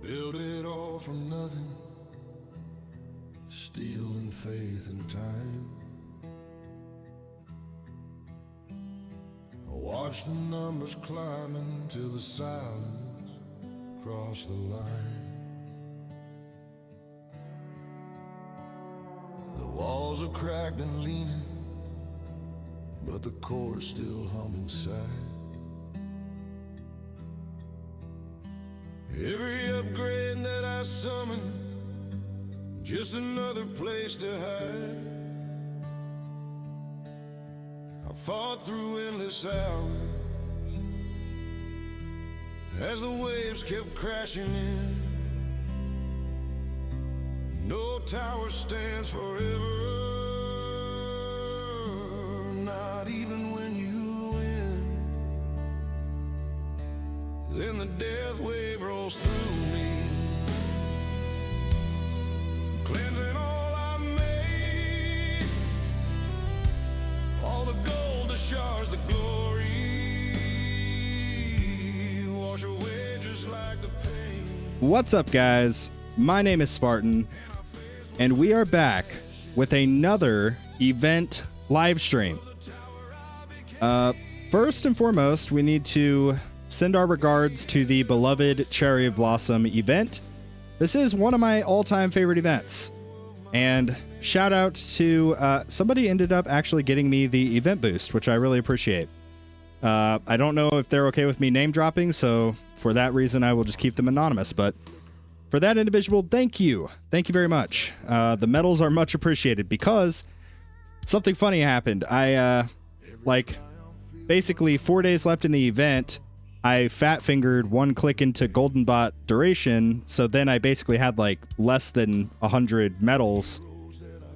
Build it all from nothing, stealing faith and time. Watch the numbers climbing till the silence cross the line. The walls are cracked and leaning, but the core's still humming inside. Every upgrade that I summon, just another place to hide. I fought through endless hours as the waves kept crashing in. No tower stands forever, not even when you win. Then the death wave rolls through me, cleansing all I made, all the gold, the shards, the glory, wash away just like the pain. What's up, guys? My name is Spartan, and we are back with another event live stream. First and foremost, we need to send our regards to the beloved Cherry Blossom event. This is one of my all-time favorite events. And shout out to somebody ended up actually getting me the event boost, which I really appreciate. I don't know if they're okay with me name dropping, so for that reason, I will just keep them anonymous. But for that individual, thank you. Thank you very much. The medals are much appreciated because something funny happened. Basically 4 days left in the event, I fat fingered one click into Golden Bot duration, so then I basically had like less than 100 medals.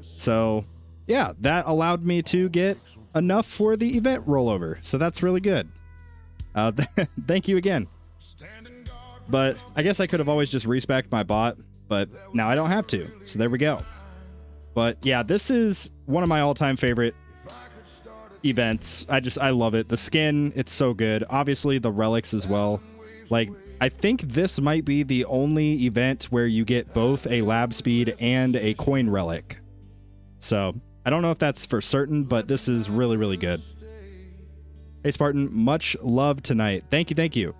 So yeah, that allowed me to get enough for the event rollover. So that's really good. Thank you again. But I guess I could have always just respec'd my bot, but now I don't have to. So there we go. But yeah, this is one of my all-time favorite events. I love it. The skin, it's so good. Obviously the relics as well. Like, I think this might be the only event where you get both a lab speed and a coin relic. So I don't know if that's for certain, but this is really, really good. Hey Spartan, much love tonight. Thank you, thank you.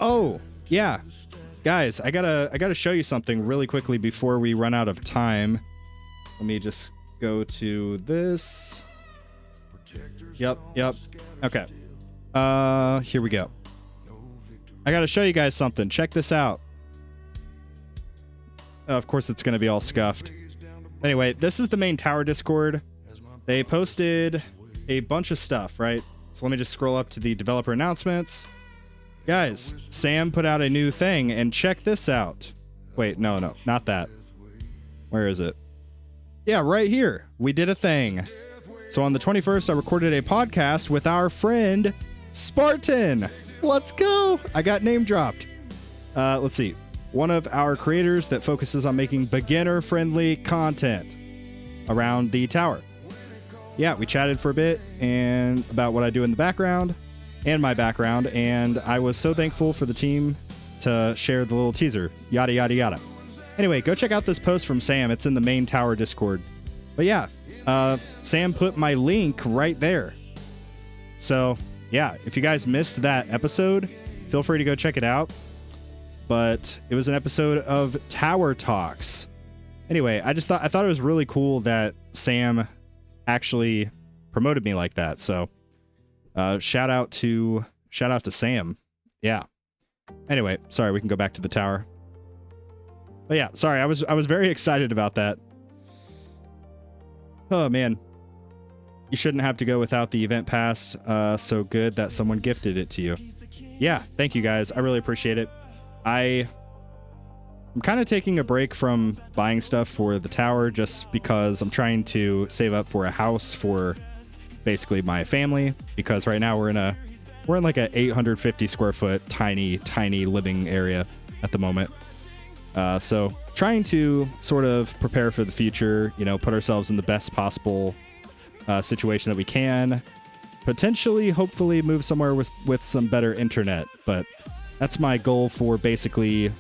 Oh yeah, guys, I gotta show you something really quickly before we run out of time. Let me just go to this. Yep. Okay. Here we go. I gotta show you guys something. Check this out. Of course, it's gonna be all scuffed. Anyway, this is the main tower Discord. They posted a bunch of stuff, right? So let me just scroll up to the developer announcements. Guys, Sam put out a new thing, and check this out. Wait, no, not that. Where is it? Yeah, right here. We did a thing. So on the 21st, I recorded a podcast with our friend Spartan. Let's go. I got name dropped. Let's see. One of our creators that focuses on making beginner-friendly content around the tower. Yeah, we chatted for a bit and about what I do in the background and my background, and I was so thankful for the team to share the little teaser. Yada, yada, yada. Anyway, go check out this post from Sam. It's in the main tower Discord. But yeah, Sam put my link right there. So yeah, if you guys missed that episode, feel free to go check it out. But it was an episode of Tower Talks. Anyway, I thought it was really cool that Sam actually promoted me like that. So shout out to Sam. Yeah. Anyway, sorry, we can go back to the tower. But yeah, sorry, I was very excited about that. Oh man, you shouldn't have to go without the event pass. So good that someone gifted it to you. Yeah, thank you guys. I really appreciate it. I'm kind of taking a break from buying stuff for the tower just because I'm trying to save up for a house for basically my family, because right now we're in like a 850 square foot tiny living area at the moment. So trying to sort of prepare for the future, you know, put ourselves in the best possible situation that we can, potentially, hopefully move somewhere with some better internet. But that's my goal for basically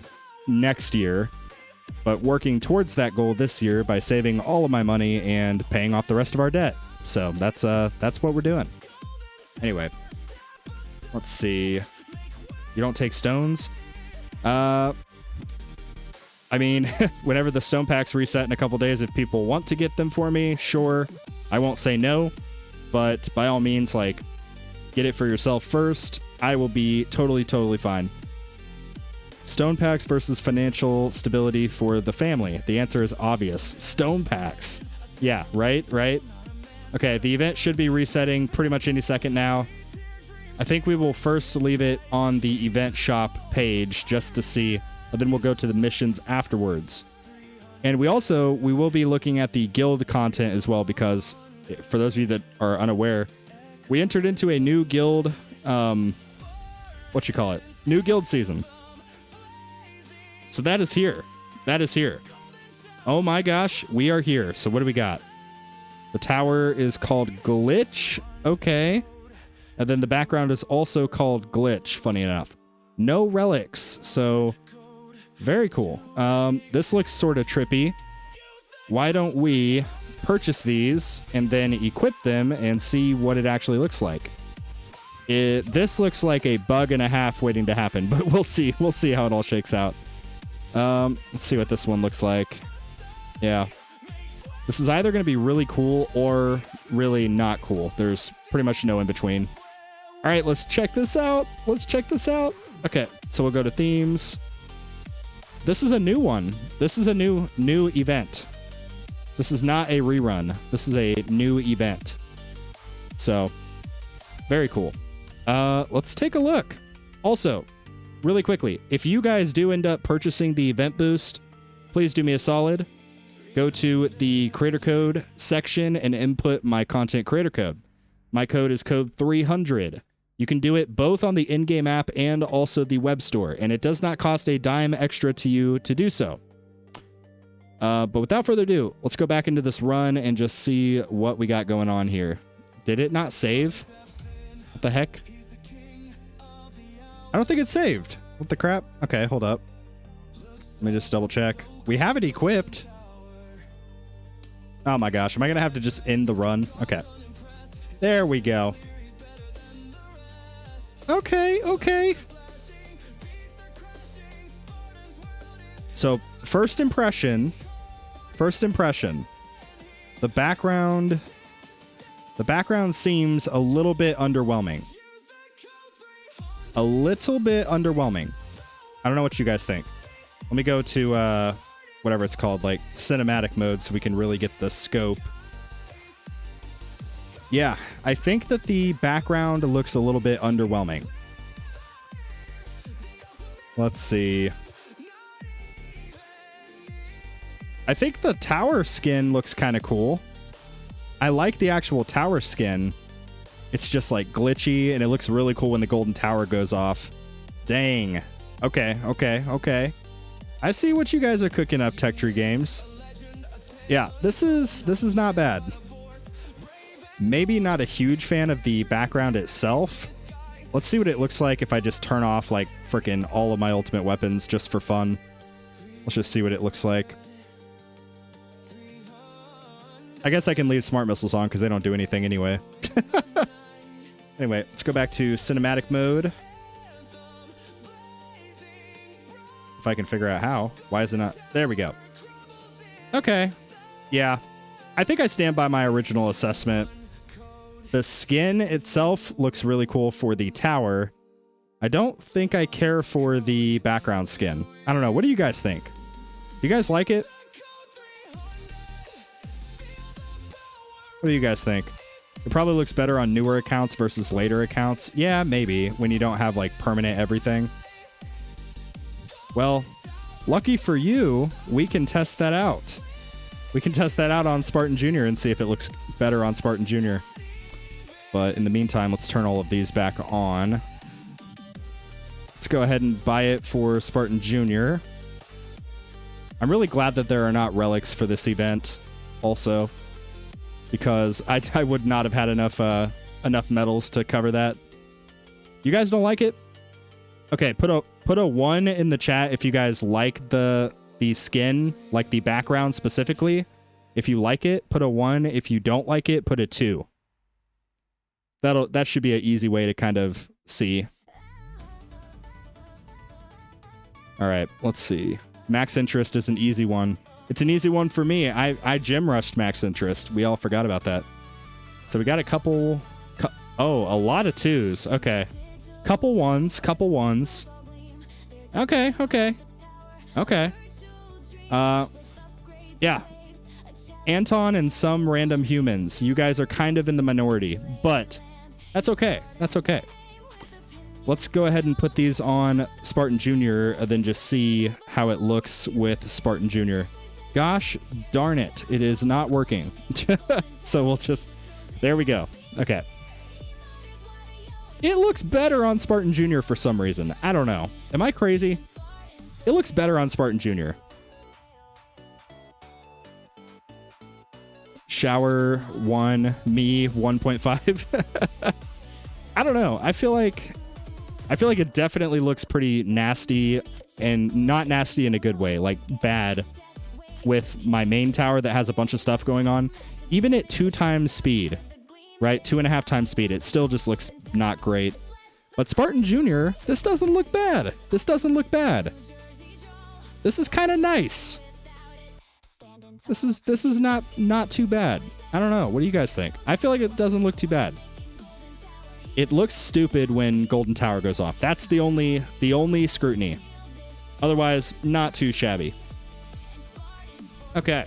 next year, but working towards that goal this year by saving all of my money and paying off the rest of our debt. So that's what we're doing. Anyway, let's see. You don't take stones? I mean, whenever the stone packs reset in a couple days, if people want to get them for me, sure. I won't say no, but by all means, like, get it for yourself first. I will be totally fine. Stone packs versus financial stability for the family. The answer is obvious. Stone packs. Yeah, right? Okay, the event should be resetting pretty much any second now. I think we will first leave it on the event shop page just to see, and then we'll go to the missions afterwards. And we will be looking at the guild content as well, because for those of you that are unaware, we entered into a new guild, new guild season. So that is here. Oh my gosh, we are here. So what do we got? The tower is called Glitch. Okay. And then the background is also called Glitch, funny enough. No relics. So very cool. This looks sort of trippy. Why don't we purchase these and then equip them and see what it actually looks like? This looks like a bug and a half waiting to happen, but we'll see. We'll see how it all shakes out. Let's see what this one looks like. Yeah. This is either going to be really cool or really not cool. There's pretty much no in between. All right, let's check this out. Okay, so we'll go to themes. This is a new one. This is a new event. This is not a rerun. This is a new event. So, very cool. Let's take a look. Also, really quickly, if you guys do end up purchasing the event boost, please do me a solid. Go to the creator code section and input my content creator code. My code is code 300. You can do it both on the in-game app and also the web store, and it does not cost a dime extra to you to do so. But without further ado, let's go back into this run and just see what we got going on here. Did it not save? What the heck? I don't think it's saved. What the crap? Okay, hold up. Let me just double check. We have it equipped. Oh my gosh, am I going to have to just end the run? Okay. There we go. Okay. So, first impression, the background seems a little bit underwhelming. I don't know what you guys think. Let me go to whatever it's called, like cinematic mode, so we can really get the scope. Yeah, I think that the background looks a little bit underwhelming. Let's see. I think the tower skin looks kind of cool. I like the actual tower skin. It's just like glitchy, and it looks really cool when the golden tower goes off. Dang. Okay. I see what you guys are cooking up, Tech Tree Games. Yeah, this is not bad. Maybe not a huge fan of the background itself. Let's see what it looks like if I just turn off like freaking all of my ultimate weapons just for fun. Let's just see what it looks like. I guess I can leave smart missiles on because they don't do anything anyway. Anyway, let's go back to cinematic mode. If I can figure out how. Why is it not? There we go. Okay. Yeah. I think I stand by my original assessment. The skin itself looks really cool for the tower. I don't think I care for the background skin. I don't know. What do you guys think? Do you guys like it? What do you guys think? It probably looks better on newer accounts versus later accounts. Yeah, maybe, when you don't have like permanent everything. Well, lucky for you, we can test that out. We can test that out on Spartan Jr. and see if it looks better on Spartan Jr. But in the meantime, let's turn all of these back on. Let's go ahead and buy it for Spartan Jr. I'm really glad that there are not relics for this event also, because I would not have had enough medals to cover that. You guys don't like it? Okay, put Put a 1 in the chat if you guys like the skin, like the background specifically. If you like it, put a 1. If you don't like it, put a 2. That should be an easy way to kind of see. All right, let's see. Max interest is an easy one. It's an easy one for me. I gym rushed max interest. We all forgot about that. So we got a couple... Oh, a lot of 2s. Okay. Couple 1s, couple 1s. Okay. Yeah. Anton and some random humans. You guys are kind of in the minority, but that's okay. That's okay. Let's go ahead and put these on Spartan Jr. and then just see how it looks with Spartan Jr. Gosh darn it. It is not working. So we'll just... There we go. Okay. It looks better on Spartan Jr. for some reason. I don't know. Am I crazy? It looks better on Spartan Jr. Shower 1, me 1.5. I don't know. I feel like it definitely looks pretty nasty, and not nasty in a good way, like bad, with my main tower that has a bunch of stuff going on. Even at 2 times speed, right? 2.5 times speed, it still just looks not great. But Spartan Jr., this doesn't look bad. This doesn't look bad. This is kind of nice. This is not too bad. I don't know. What do you guys think? I feel like it doesn't look too bad. It looks stupid when Golden Tower goes off. That's the only scrutiny. Otherwise, not too shabby. Okay.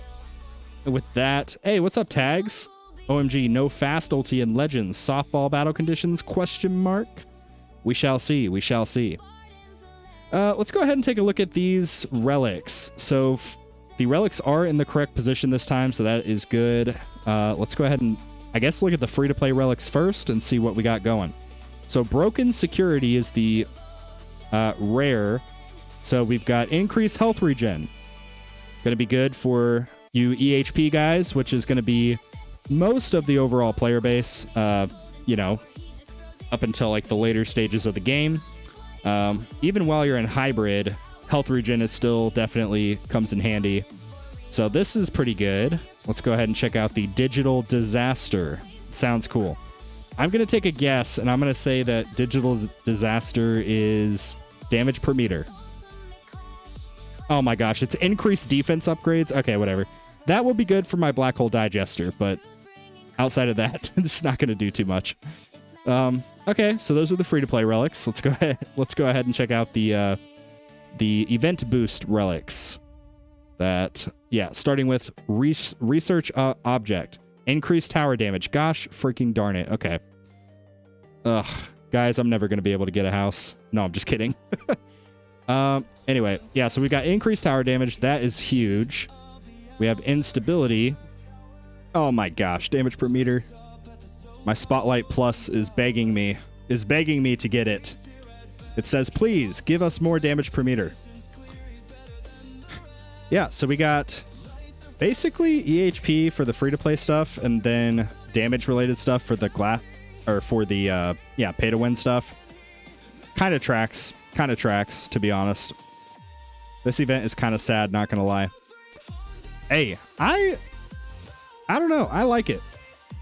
With that, hey, what's up, tags? OMG, no fast ulti in Legends. Softball battle conditions? Question mark. We shall see. We shall see. Let's go ahead and take a look at these relics. So the relics are in the correct position this time, so that is good. Let's go ahead and, I guess, look at the free-to-play relics first and see what we got going. So Broken Security is the rare. So we've got increased health regen. Going to be good for you EHP guys, which is going to be most of the overall player base, you know, up until like the later stages of the game. Even while you're in hybrid, health regen is still definitely comes in handy. So this is pretty good. Let's go ahead and check out the Digital Disaster. Sounds cool. I'm going to take a guess, and I'm going to say that Digital Disaster is damage per meter. Oh my gosh, it's increased defense upgrades? Okay, whatever. That will be good for my Black Hole Digester, but outside of that, it's not going to do too much. Okay, so those are the free-to-play relics. Let's go ahead and check out the event boost relics. Starting with research object. Increased tower damage. Gosh freaking darn it. Okay. Ugh. Guys, I'm never going to be able to get a house. No, I'm just kidding. Anyway, yeah, so we got increased tower damage. That is huge. We have instability. Oh my gosh, damage per meter. My Spotlight Plus is begging me to get it. It says, please give us more damage per meter. Yeah, so we got basically EHP for the free-to-play stuff, and then damage-related stuff for the pay-to-win stuff. Kind of tracks, to be honest. This event is kind of sad, not gonna lie. Hey, I don't know. I like it.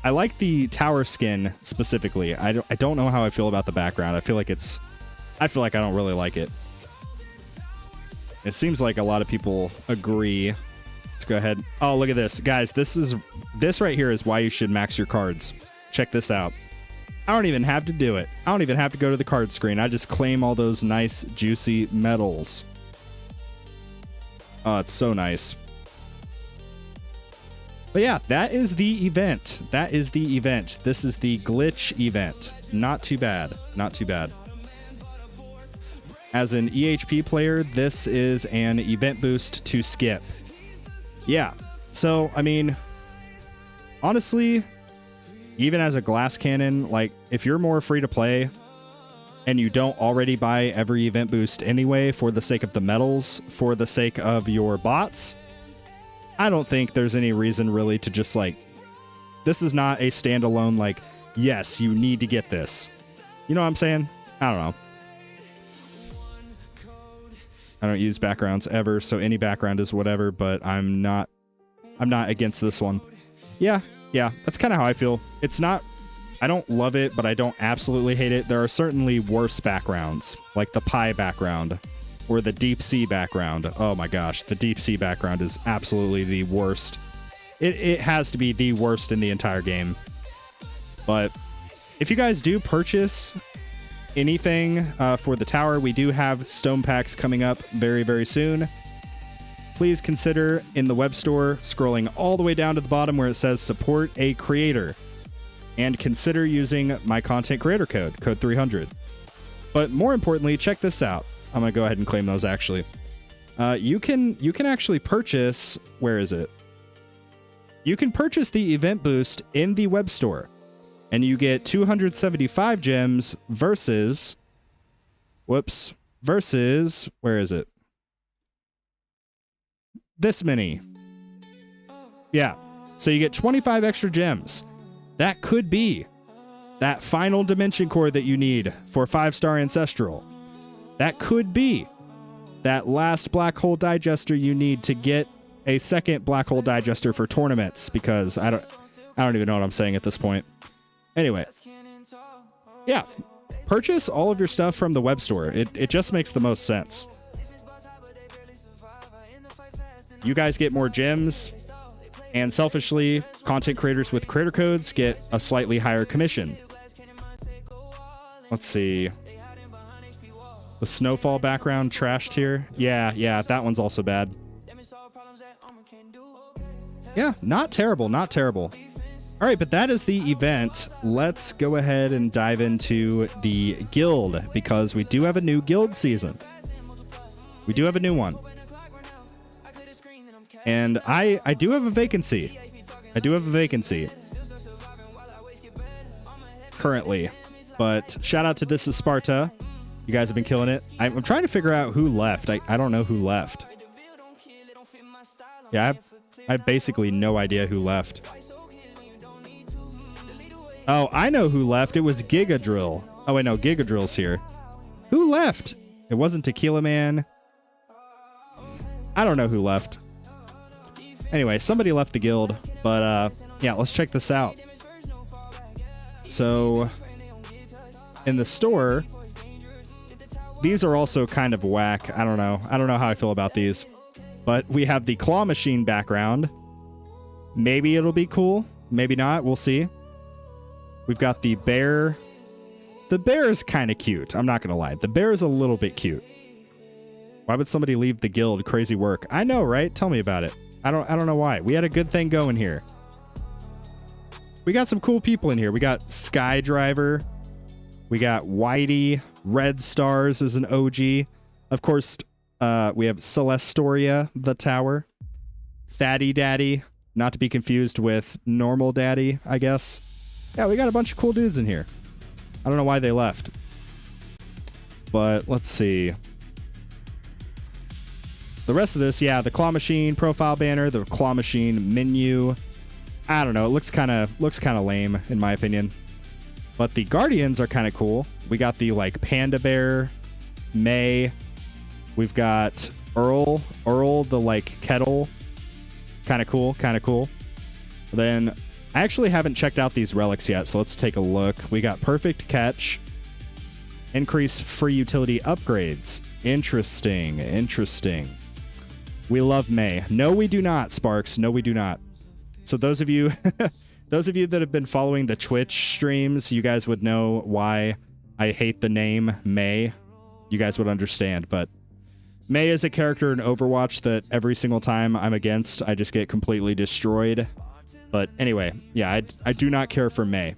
I like the tower skin specifically. I don't know how I feel about the background. I feel like I don't really like it. It seems like a lot of people agree. Let's go ahead. Oh, look at this. Guys, this right here is why you should max your cards. Check this out. I don't even have to do it. I don't even have to go to the card screen. I just claim all those nice, juicy medals. Oh, it's so nice. But yeah, that is the event. This is the glitch event. Not too bad. Not too bad. As an EHP player, this is an event boost to skip. Yeah. So, I mean, honestly, even as a glass cannon, like, if you're more free to play and you don't already buy every event boost anyway for the sake of the medals, for the sake of your bots, I don't think there's any reason really to just, like, this is not a standalone, like, yes, you need to get this. You know what I'm saying? I don't know. I don't use backgrounds ever, so any background is whatever, but I'm not against this one. Yeah, that's kind of how I feel. It's not, I don't love it, but I don't absolutely hate it. There are certainly worse backgrounds, like the pie background or the deep sea background. Oh my gosh, the deep sea background is absolutely the worst. It has to be the worst in the entire game. But if you guys do purchase anything for the tower, we do have stone packs coming up very, very soon. Please consider in the web store scrolling all the way down to the bottom where it says support a creator, and consider using my content creator code 300. But more importantly, check this out. I'm gonna go ahead and claim those actually. You can actually purchase, where is it? You can purchase the event boost in the web store, and you get 275 gems versus, where is it? This many. Yeah. So you get 25 extra gems. That could be that final dimension core that you need for 5-star Ancestral. That could be that last black hole digester you need to get a second black hole digester for tournaments, because I don't even know what I'm saying at this point. Anyway. Yeah. Purchase all of your stuff from the web store. It just makes the most sense. You guys get more gems, and selfishly, content creators with creator codes get a slightly higher commission. Let's see. The snowfall background trashed here. Yeah, that one's also bad. Yeah, not terrible, not terrible. All right, but that is the event. Let's go ahead and dive into the guild, because we do have a new guild season. We do have a new one. And I do have a vacancy. I do have a vacancy currently. But shout out to This Is Sparta. You guys have been killing it. I'm trying to figure out who left. I don't know who left. Yeah, I have basically no idea who left. Oh, I know who left. It was Giga Drill. Oh, wait, no, Giga Drill's here. Who left? It wasn't Tequila Man. I don't know who left. Anyway, somebody left the guild, but yeah, let's check this out. So, in the store, these are also kind of whack. I don't know how I feel about these. But we have the claw machine background. Maybe it'll be cool. Maybe not. We'll see. We've got the bear. The bear is kind of cute. I'm not going to lie. The bear is a little bit cute. Why would somebody leave the guild? Crazy work. I know, right? Tell me about it. I don't know why. We had a good thing going here. We got some cool people in here. We got Skydriver. We got Whitey. Red Stars is an OG. Of course, we have Celestoria, the tower. Fatty Daddy. Not to be confused with Normal Daddy, I guess. Yeah, we got a bunch of cool dudes in here. I don't know why they left. But let's see. The rest of this, yeah, the claw machine profile banner, the claw machine menu. I don't know. It looks kind of lame in my opinion. But the Guardians are kind of cool. We got the like Panda Bear, May. We've got Earl the like kettle. Kind of cool. Then I actually haven't checked out these relics yet, so let's take a look. We got Perfect Catch. Increase free utility upgrades. Interesting. We love May. No, we do not, Sparks. No, we do not. So those of you that have been following the Twitch streams, you guys would know why I hate the name May. You guys would understand, but May is a character in Overwatch that every single time I'm against, I just get completely destroyed. But anyway, yeah, I do not care for May.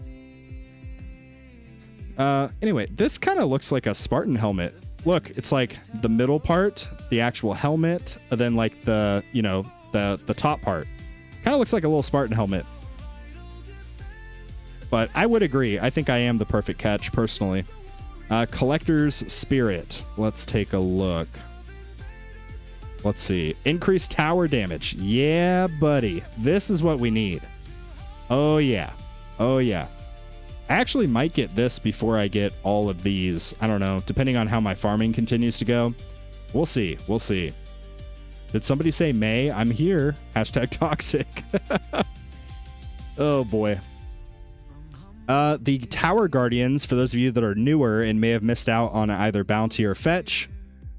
Anyway, this kind of looks like a Spartan helmet. Look, it's like the middle part, the actual helmet, and then like the, you know, the top part. Kind of looks like a little Spartan helmet. But I would agree. I think I am the perfect catch, personally. Collector's Spirit. Let's take a look. Let's see. Increased tower damage. Yeah, buddy. This is what we need. Oh, yeah. I actually might get this before I get all of these. I don't know. Depending on how my farming continues to go. We'll see. We'll see. Did somebody say May? I'm here. Hashtag toxic. Oh, boy. The Tower Guardians, for those of you that are newer and may have missed out on either Bounty or Fetch,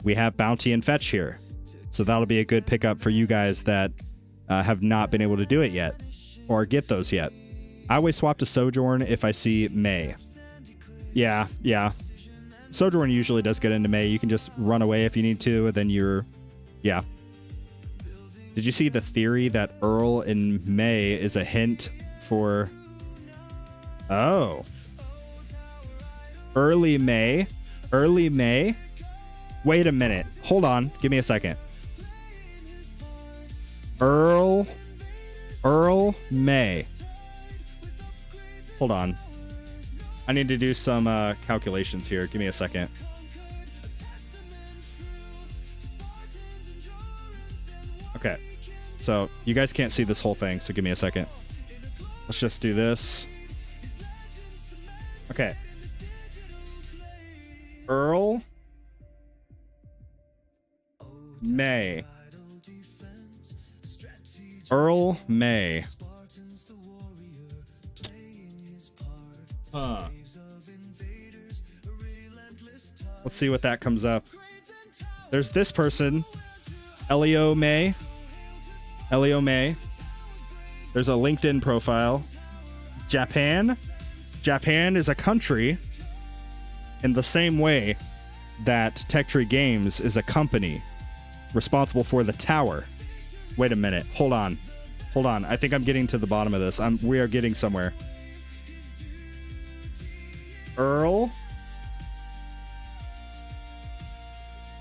we have Bounty and Fetch here. So that'll be a good pickup for you guys that have not been able to do it yet or get those yet. I always swap to Sojourn if I see May. Yeah. Sojourn usually does get into May. You can just run away if you need to, and then you're... Yeah. Did you see the theory that Earl in May is a hint for... Oh. Early May? Early May? Wait a minute. Hold on. Give me a second. Earl May. Hold on. I need to do some calculations here. Give me a second. Okay. So you guys can't see this whole thing, so give me a second. Let's just do this. Okay. Earl May. Earl May. Let's see what that comes up. There's this person, Elio May. Elio May. There's a LinkedIn profile. Japan. Japan is a country in the same way that Tech Tree Games is a company responsible for the tower. Wait a minute. Hold on. Hold on. I think I'm getting to the bottom of this. We are getting somewhere. Earl.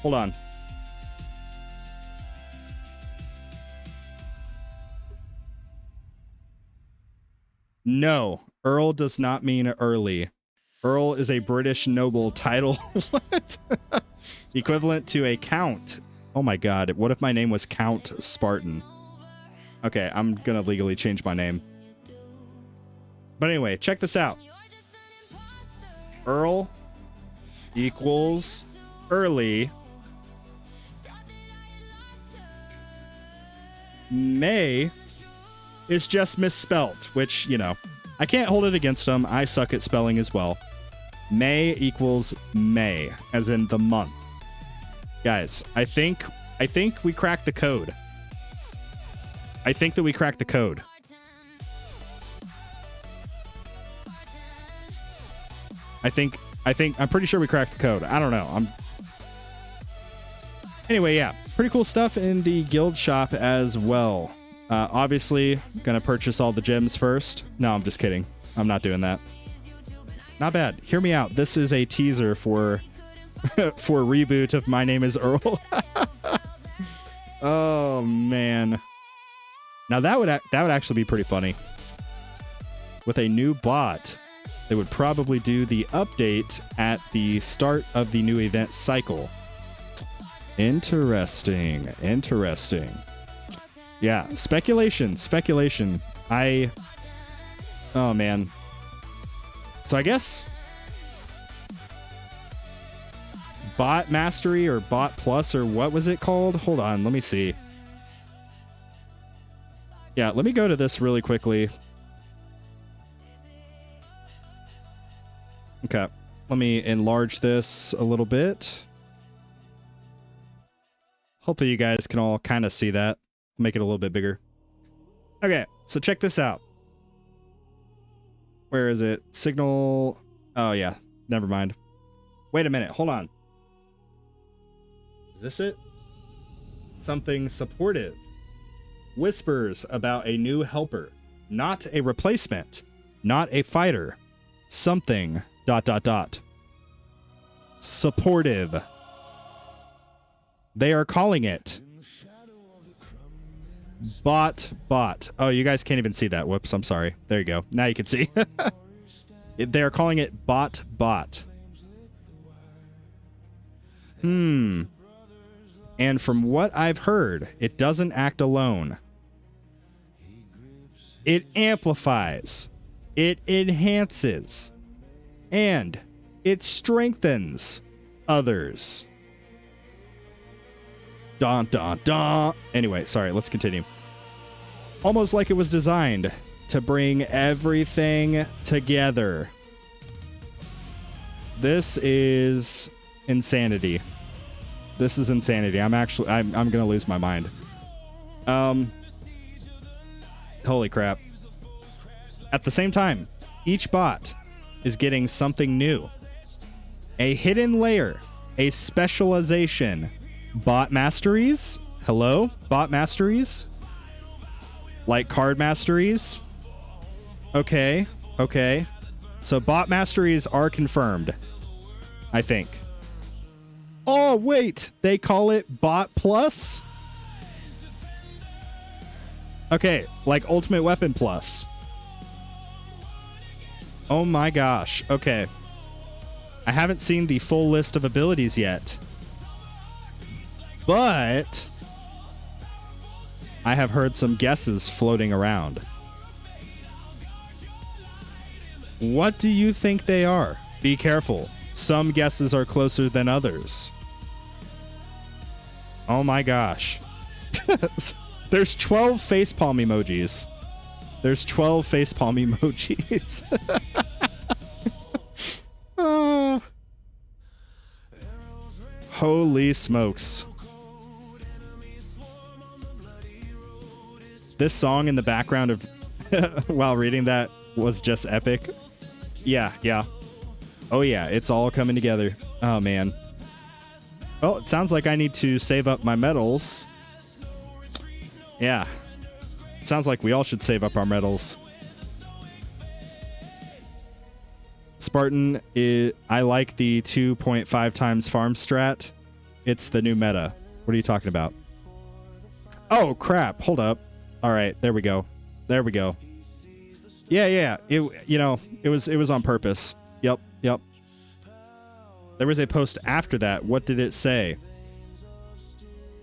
Hold on. No, Earl does not mean early. Earl is a British noble title. What? Equivalent to a count. Oh my god, what if my name was Count Spartan? Okay, I'm gonna legally change my name. But anyway, check this out. Earl equals early. May is just misspelt, which, you know, I can't hold it against them. I suck at spelling as well. May equals May, as in the month. Guys, I think we cracked the code. I think that we cracked the code. I'm pretty sure we cracked the code. I don't know. Anyway, yeah, pretty cool stuff in the guild shop as well. Obviously, gonna purchase all the gems first. No, I'm just kidding. I'm not doing that. Not bad. Hear me out. This is a teaser for for a reboot of My Name is Earl. Oh man. Now that would actually be pretty funny. With a new bot, they would probably do the update at the start of the new event cycle. Interesting. Interesting. Yeah, speculation. Oh man. So I guess bot mastery or bot plus or what was it called? Hold on, let me see. Yeah, let me go to this really quickly. Okay, let me enlarge this a little bit. Hopefully you guys can all kind of see that. Make it a little bit bigger. Okay, so check this out. Where is it? Signal. Oh, yeah. Never mind. Wait a minute. Hold on. Is this it? Something supportive. Whispers about a new helper. Not a replacement. Not a fighter. Something... ... Supportive. They are calling it... Bot. Oh, you guys can't even see that. Whoops, I'm sorry. There you go. Now you can see. They're calling it bot. And from what I've heard, it doesn't act alone. It amplifies. It enhances. And it strengthens others. Dun, dun, dun. Anyway, sorry, let's continue. Almost like it was designed to bring everything together. This is insanity. This is insanity. I'm gonna lose my mind. Holy crap. At the same time, each bot is getting something new. A hidden layer, a specialization. Bot masteries? Hello? Bot masteries? Like card masteries? Okay. So bot masteries are confirmed, I think. Oh, wait. They call it Bot Plus? Okay, like Ultimate Weapon Plus. Oh my gosh. Okay. I haven't seen the full list of abilities yet. But I have heard some guesses floating around. What do you think they are? Be careful. Some guesses are closer than others. Oh my gosh. There's 12 facepalm emojis. There's 12 facepalm emojis. Oh. Holy smokes. This song in the background of while reading that was just epic. Yeah. Oh yeah, it's all coming together. Oh man. Well, it sounds like I need to save up my medals. Yeah. Sounds like we all should save up our medals. Spartan, I like the 2.5 times farm strat. It's the new meta. What are you talking about? Oh, crap. Hold up. All right. There we go. Yeah. It was on purpose. Yep. There was a post after that. What did it say?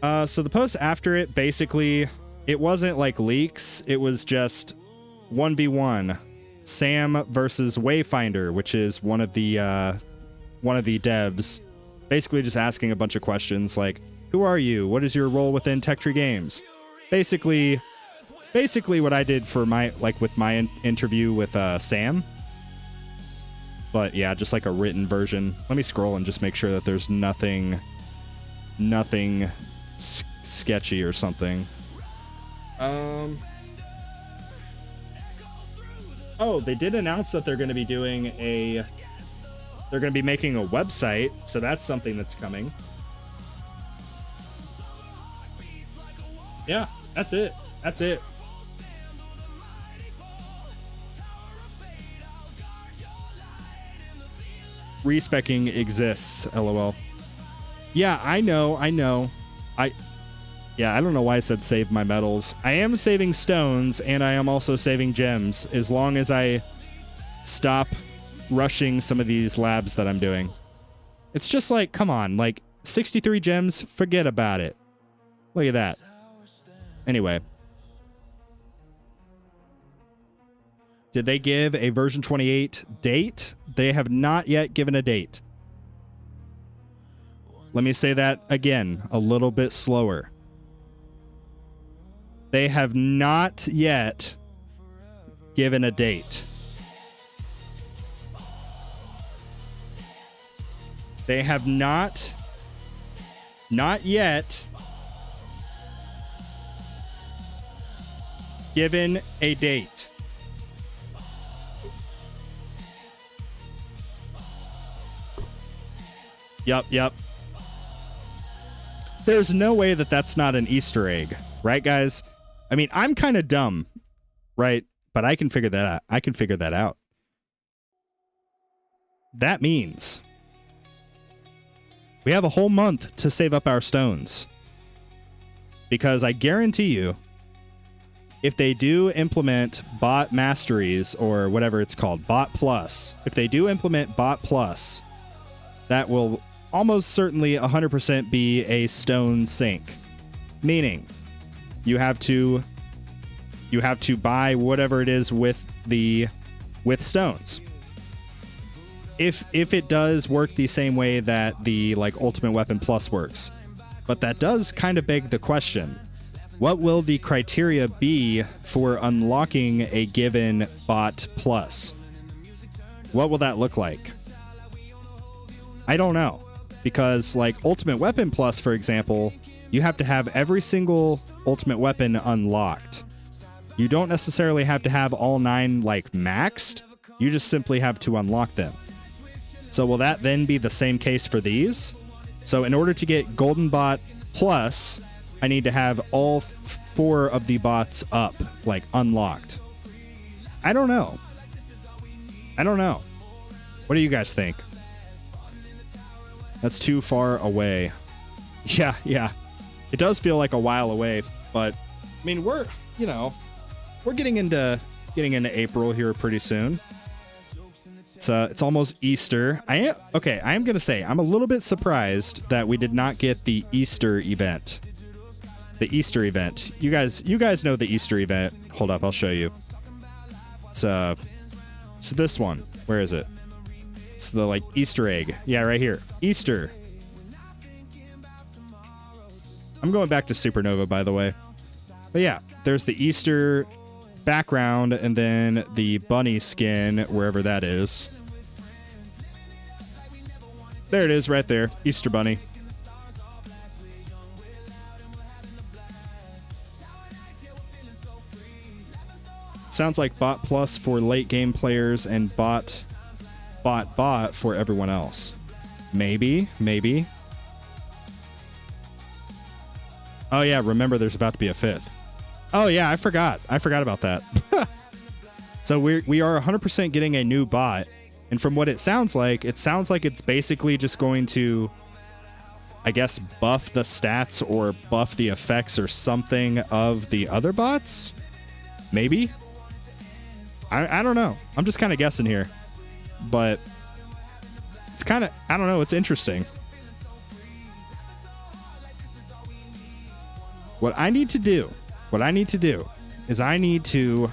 So the post after it, basically, it wasn't like leaks. It was just 1v1. Sam versus Wayfinder, which is one of the devs. Basically just asking a bunch of questions like, who are you? What is your role within Tech Tree Games? Basically what I did for my interview with Sam. But yeah, just like a written version. Let me scroll and just make sure that there's nothing sketchy or something. Oh, they did announce that they're going to be making a website, so that's something that's coming. Yeah, that's it. Respecking exists, lol. Yeah, I know. I don't know why I said save my medals. I am saving stones, and I am also saving gems, as long as I stop rushing some of these labs that I'm doing. It's just like, come on, like 63 gems, forget about it. Look at that. Anyway. Did they give a version 28 date? They have not yet given a date. Let me say that again, a little bit slower. They have not yet given a date. They have not yet given a date. Yep. There's no way that that's not an Easter egg, right, guys? I mean, I'm kind of dumb, right? But I can figure that out. That means we have a whole month to save up our stones. Because I guarantee you, if they do implement bot masteries, or whatever it's called, bot plus, if they do implement bot plus, that will almost certainly 100% be a stone sink. Meaning, you have to buy whatever it is with stones. If it does work the same way that the like Ultimate Weapon Plus works, But that does kind of beg the question. What will the criteria be for unlocking a given bot plus? What will that look like? I don't know. Because, like, Ultimate Weapon Plus, for example, you have to have every single Ultimate Weapon unlocked. You don't necessarily have to have all 9, like, maxed. You just simply have to unlock them. So will that then be the same case for these? So in order to get Golden Bot Plus, I need to have all 4 of the bots up, like, unlocked. I don't know. I don't know. What do you guys think? That's too far away. Yeah. It does feel like a while away, but I mean, we're getting into April here pretty soon. It's almost Easter. I am going to say I'm a little bit surprised that we did not get the Easter event. The Easter event. You guys know the Easter event. Hold up, I'll show you. It's this one. Where is it? It's the, like, Easter egg. Yeah, right here. Easter. I'm going back to Supernova, by the way. But yeah, there's the Easter background and then the bunny skin, wherever that is. There it is right there. Easter bunny. Sounds like bot plus for late game players and bot for everyone else. Maybe. Oh yeah, remember there's about to be a 5th. Oh yeah, I forgot about that. So we are 100% getting a new bot, and from what it sounds like it's basically just going to, I guess, buff the stats or buff the effects or something of the other bots? Maybe? I don't know. I'm just kind of guessing here. But it's kind of, I don't know, it's interesting. What I need to do is I need to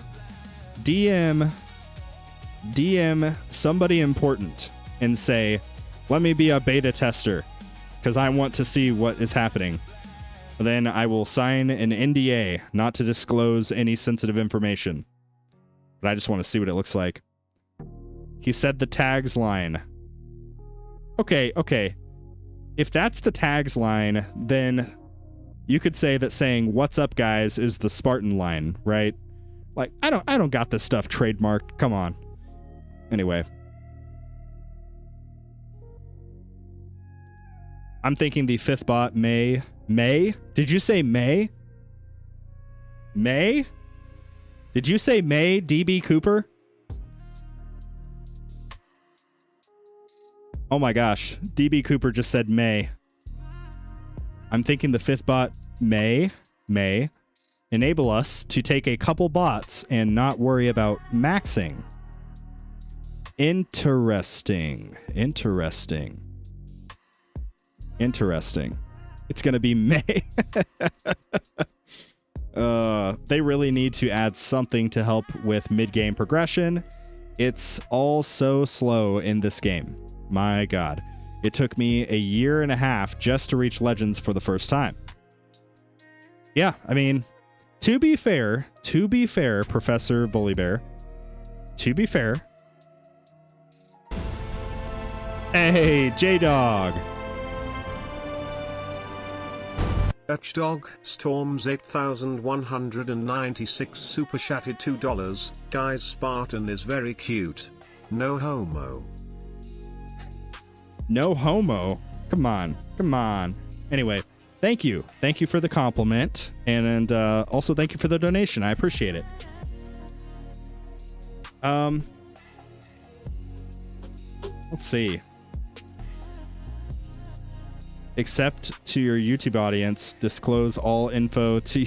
DM somebody important and say, let me be a beta tester because I want to see what is happening. Then I will sign an NDA not to disclose any sensitive information. But I just want to see what it looks like. He said the tags line. Okay. If that's the tags line, then you could say that saying "What's up, guys" is the Spartan line, right? Like, I don't got this stuff trademarked. Come on. Anyway. I'm thinking the 5th bot May. Did you say May? May? Did you say May, DB Cooper? Oh my gosh. DB Cooper just said May. I'm thinking the 5th bot may enable us to take a couple bots and not worry about maxing. Interesting. It's going to be May. They really need to add something to help with mid-game progression. It's all so slow in this game. My God. It took me a year and a half just to reach Legends for the first time. Yeah, I mean, to be fair, Professor Volibear, to be fair. Hey, J-Dog. Dog Storms 8196 super chatted $2. Guys, Spartan is very cute. No homo. No homo. Come on. Anyway, thank you for the compliment, and also thank you for the donation. I appreciate it. Let's see. Except to your YouTube audience, disclose all info to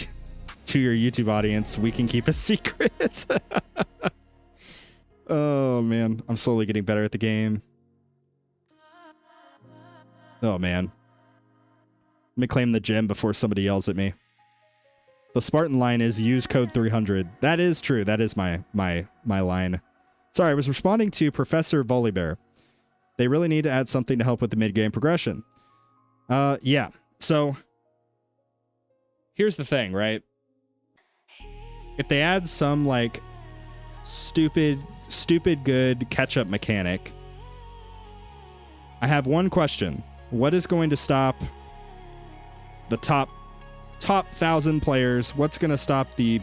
your YouTube audience. We can keep a secret. Oh man, I'm slowly getting better at the game. Oh man. Let me claim the gem before somebody yells at me. The Spartan line is use code 300. That is true. That is my line. Sorry, I was responding to Professor Volibear. They really need to add something to help with the mid-game progression. Yeah. So here's the thing, right? If they add some like stupid good catch-up mechanic, I have one question. What is going to stop the top 1,000 players? What's going to stop the,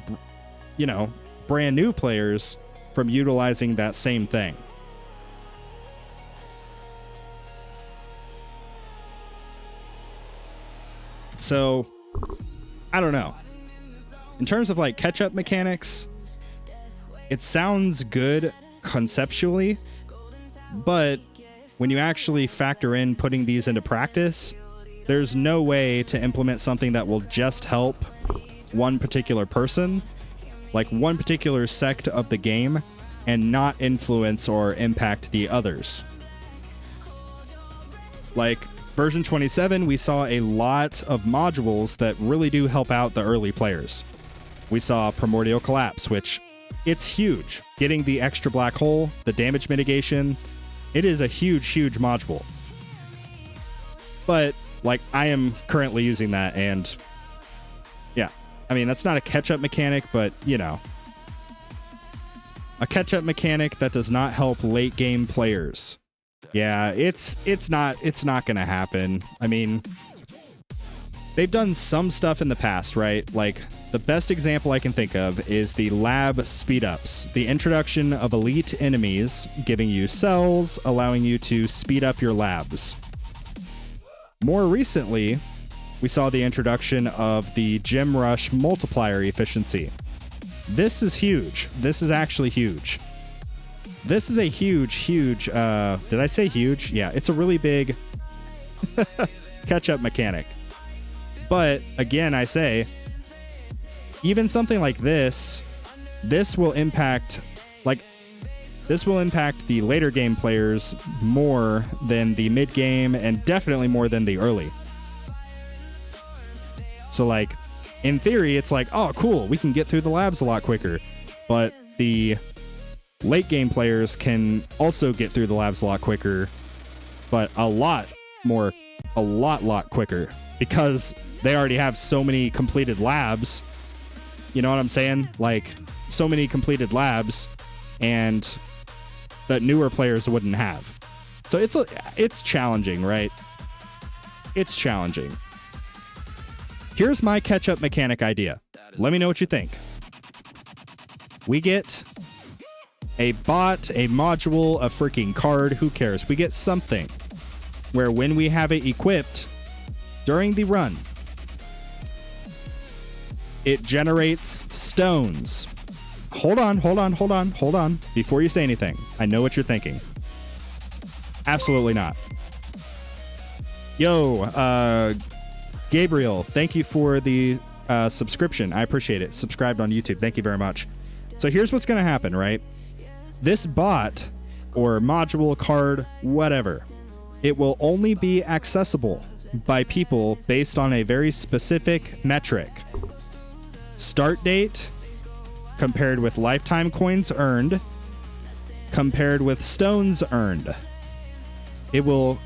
brand new players from utilizing that same thing? So, I don't know. In terms of like catch-up mechanics, it sounds good conceptually, but when you actually factor in putting these into practice, there's no way to implement something that will just help one particular person, like one particular sect of the game, and not influence or impact the others. Like version 27, we saw a lot of modules that really do help out the early players. We saw Primordial Collapse, which it's huge. Getting the extra black hole, the damage mitigation, it is a huge module. But like I am currently using that, and yeah, I mean that's not a catch-up mechanic, but a catch-up mechanic that does not help late game players. Yeah, it's not gonna happen. I mean, they've done some stuff in the past, right? Like the best example I can think of is the lab speed-ups, the introduction of elite enemies, giving you cells, allowing you to speed up your labs. More recently, we saw the introduction of the Gem Rush multiplier efficiency. This is huge. This is actually huge. This is a huge, did I say huge? Yeah, it's a really big catch-up mechanic. But again, I say, even something like this will impact the later game players more than the mid game, and definitely more than the early. So like, in theory, it's like, oh cool, we can get through the labs a lot quicker. But the late game players can also get through the labs a lot quicker, but a lot quicker, because they already have so many completed labs. You know what I'm saying? Like, so many completed labs, and that newer players wouldn't have. So it's challenging, right? It's challenging. Here's my catch-up mechanic idea. Let me know what you think. We get a bot, a module, a freaking card, who cares? We get something where when we have it equipped during the run, it generates stones. Hold on. Before you say anything, I know what you're thinking. Absolutely not. Yo, Gabriel, thank you for the subscription. I appreciate it. Subscribed on YouTube. Thank you very much. So here's what's going to happen, right? This bot or module, card, whatever, it will only be accessible by people based on a very specific metric. Start date compared with lifetime coins earned compared with stones earned. It will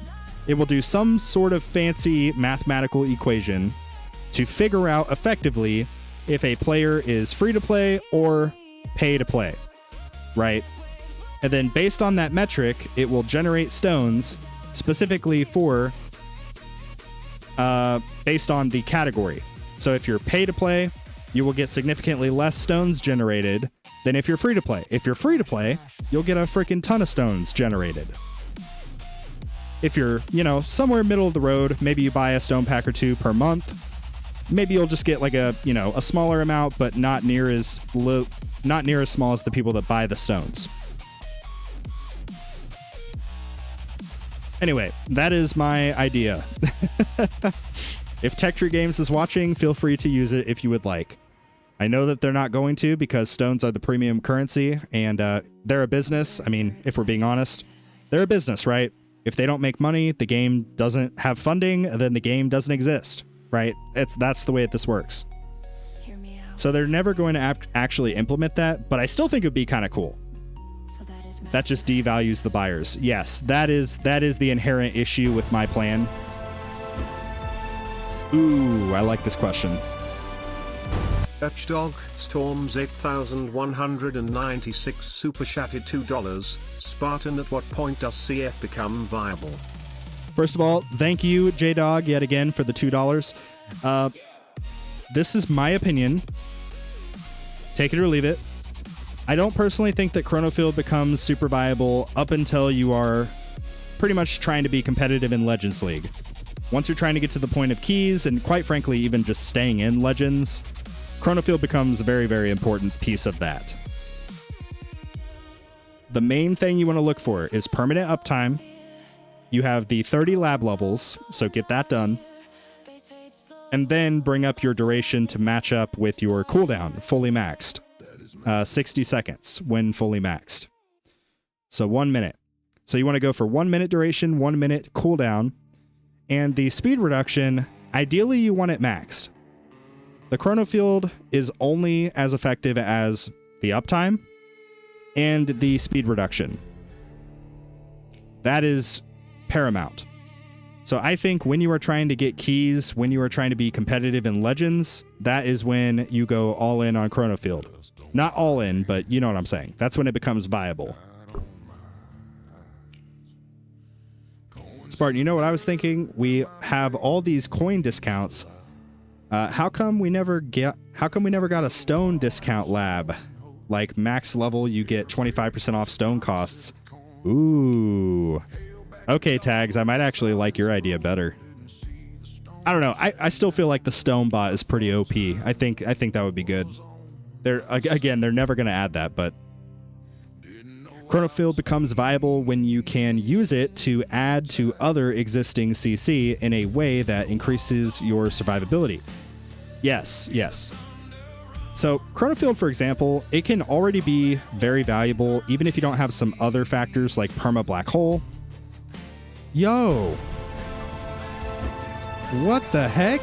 do some sort of fancy mathematical equation to figure out effectively if a player is free to play or pay to play, right? And then based on that metric, it will generate stones specifically for based on the category. So if you're pay to play, you will get significantly less stones generated than if you're free to play. If you're free to play, you'll get a freaking ton of stones generated. If you're, somewhere middle of the road, maybe you buy a stone pack or two per month, maybe you'll just get like a smaller amount, but not near as small as the people that buy the stones. Anyway, that is my idea. If Tech Tree Games is watching, feel free to use it if you would like. I know that they're not going to, because stones are the premium currency, and they're a business. I mean, if we're being honest, they're a business, right? If they don't make money, the game doesn't have funding, then the game doesn't exist, right? That's the way this works. So they're never going to actually implement that, but I still think it would be kind of cool. That just devalues the buyers. Yes, that is the inherent issue with my plan. Ooh, I like this question. Dog Storms 8196 super chatted $2. Spartan, at what point does CF become viable? First of all, thank you, J-Dog, yet again for the $2. This is my opinion. Take it or leave it. I don't personally think that Chrono Field becomes super viable up until you are pretty much trying to be competitive in Legends League. Once you're trying to get to the point of keys, and quite frankly, even just staying in Legends, Chrono Field becomes a very, very important piece of that. The main thing you want to look for is permanent uptime. You have the 30 lab levels, so get that done. And then bring up your duration to match up with your cooldown, fully maxed. 60 seconds when fully maxed. So 1 minute. So you want to go for 1 minute duration, 1 minute cooldown, and the speed reduction, ideally you want it maxed. The Chrono Field is only as effective as the uptime and the speed reduction. That is paramount. So I think when you are trying to get keys, when you are trying to be competitive in Legends, that is when you go all in on Chrono Field. Not all in, but you know what I'm saying. That's when it becomes viable. Spartan, you know what I was thinking? We have all these coin discounts. How come we never got a stone discount lab? Like max level, you get 25% off stone costs. Ooh. Okay, Tags, I might actually like your idea better. I don't know. I still feel like the stone bot is pretty OP. I think that would be good. They're never going to add that, but Chrono Field becomes viable when you can use it to add to other existing CC in a way that increases your survivability. Yes, yes. So Chrono Field, for example, it can already be very valuable even if you don't have some other factors like perma black hole. Yo! What the heck?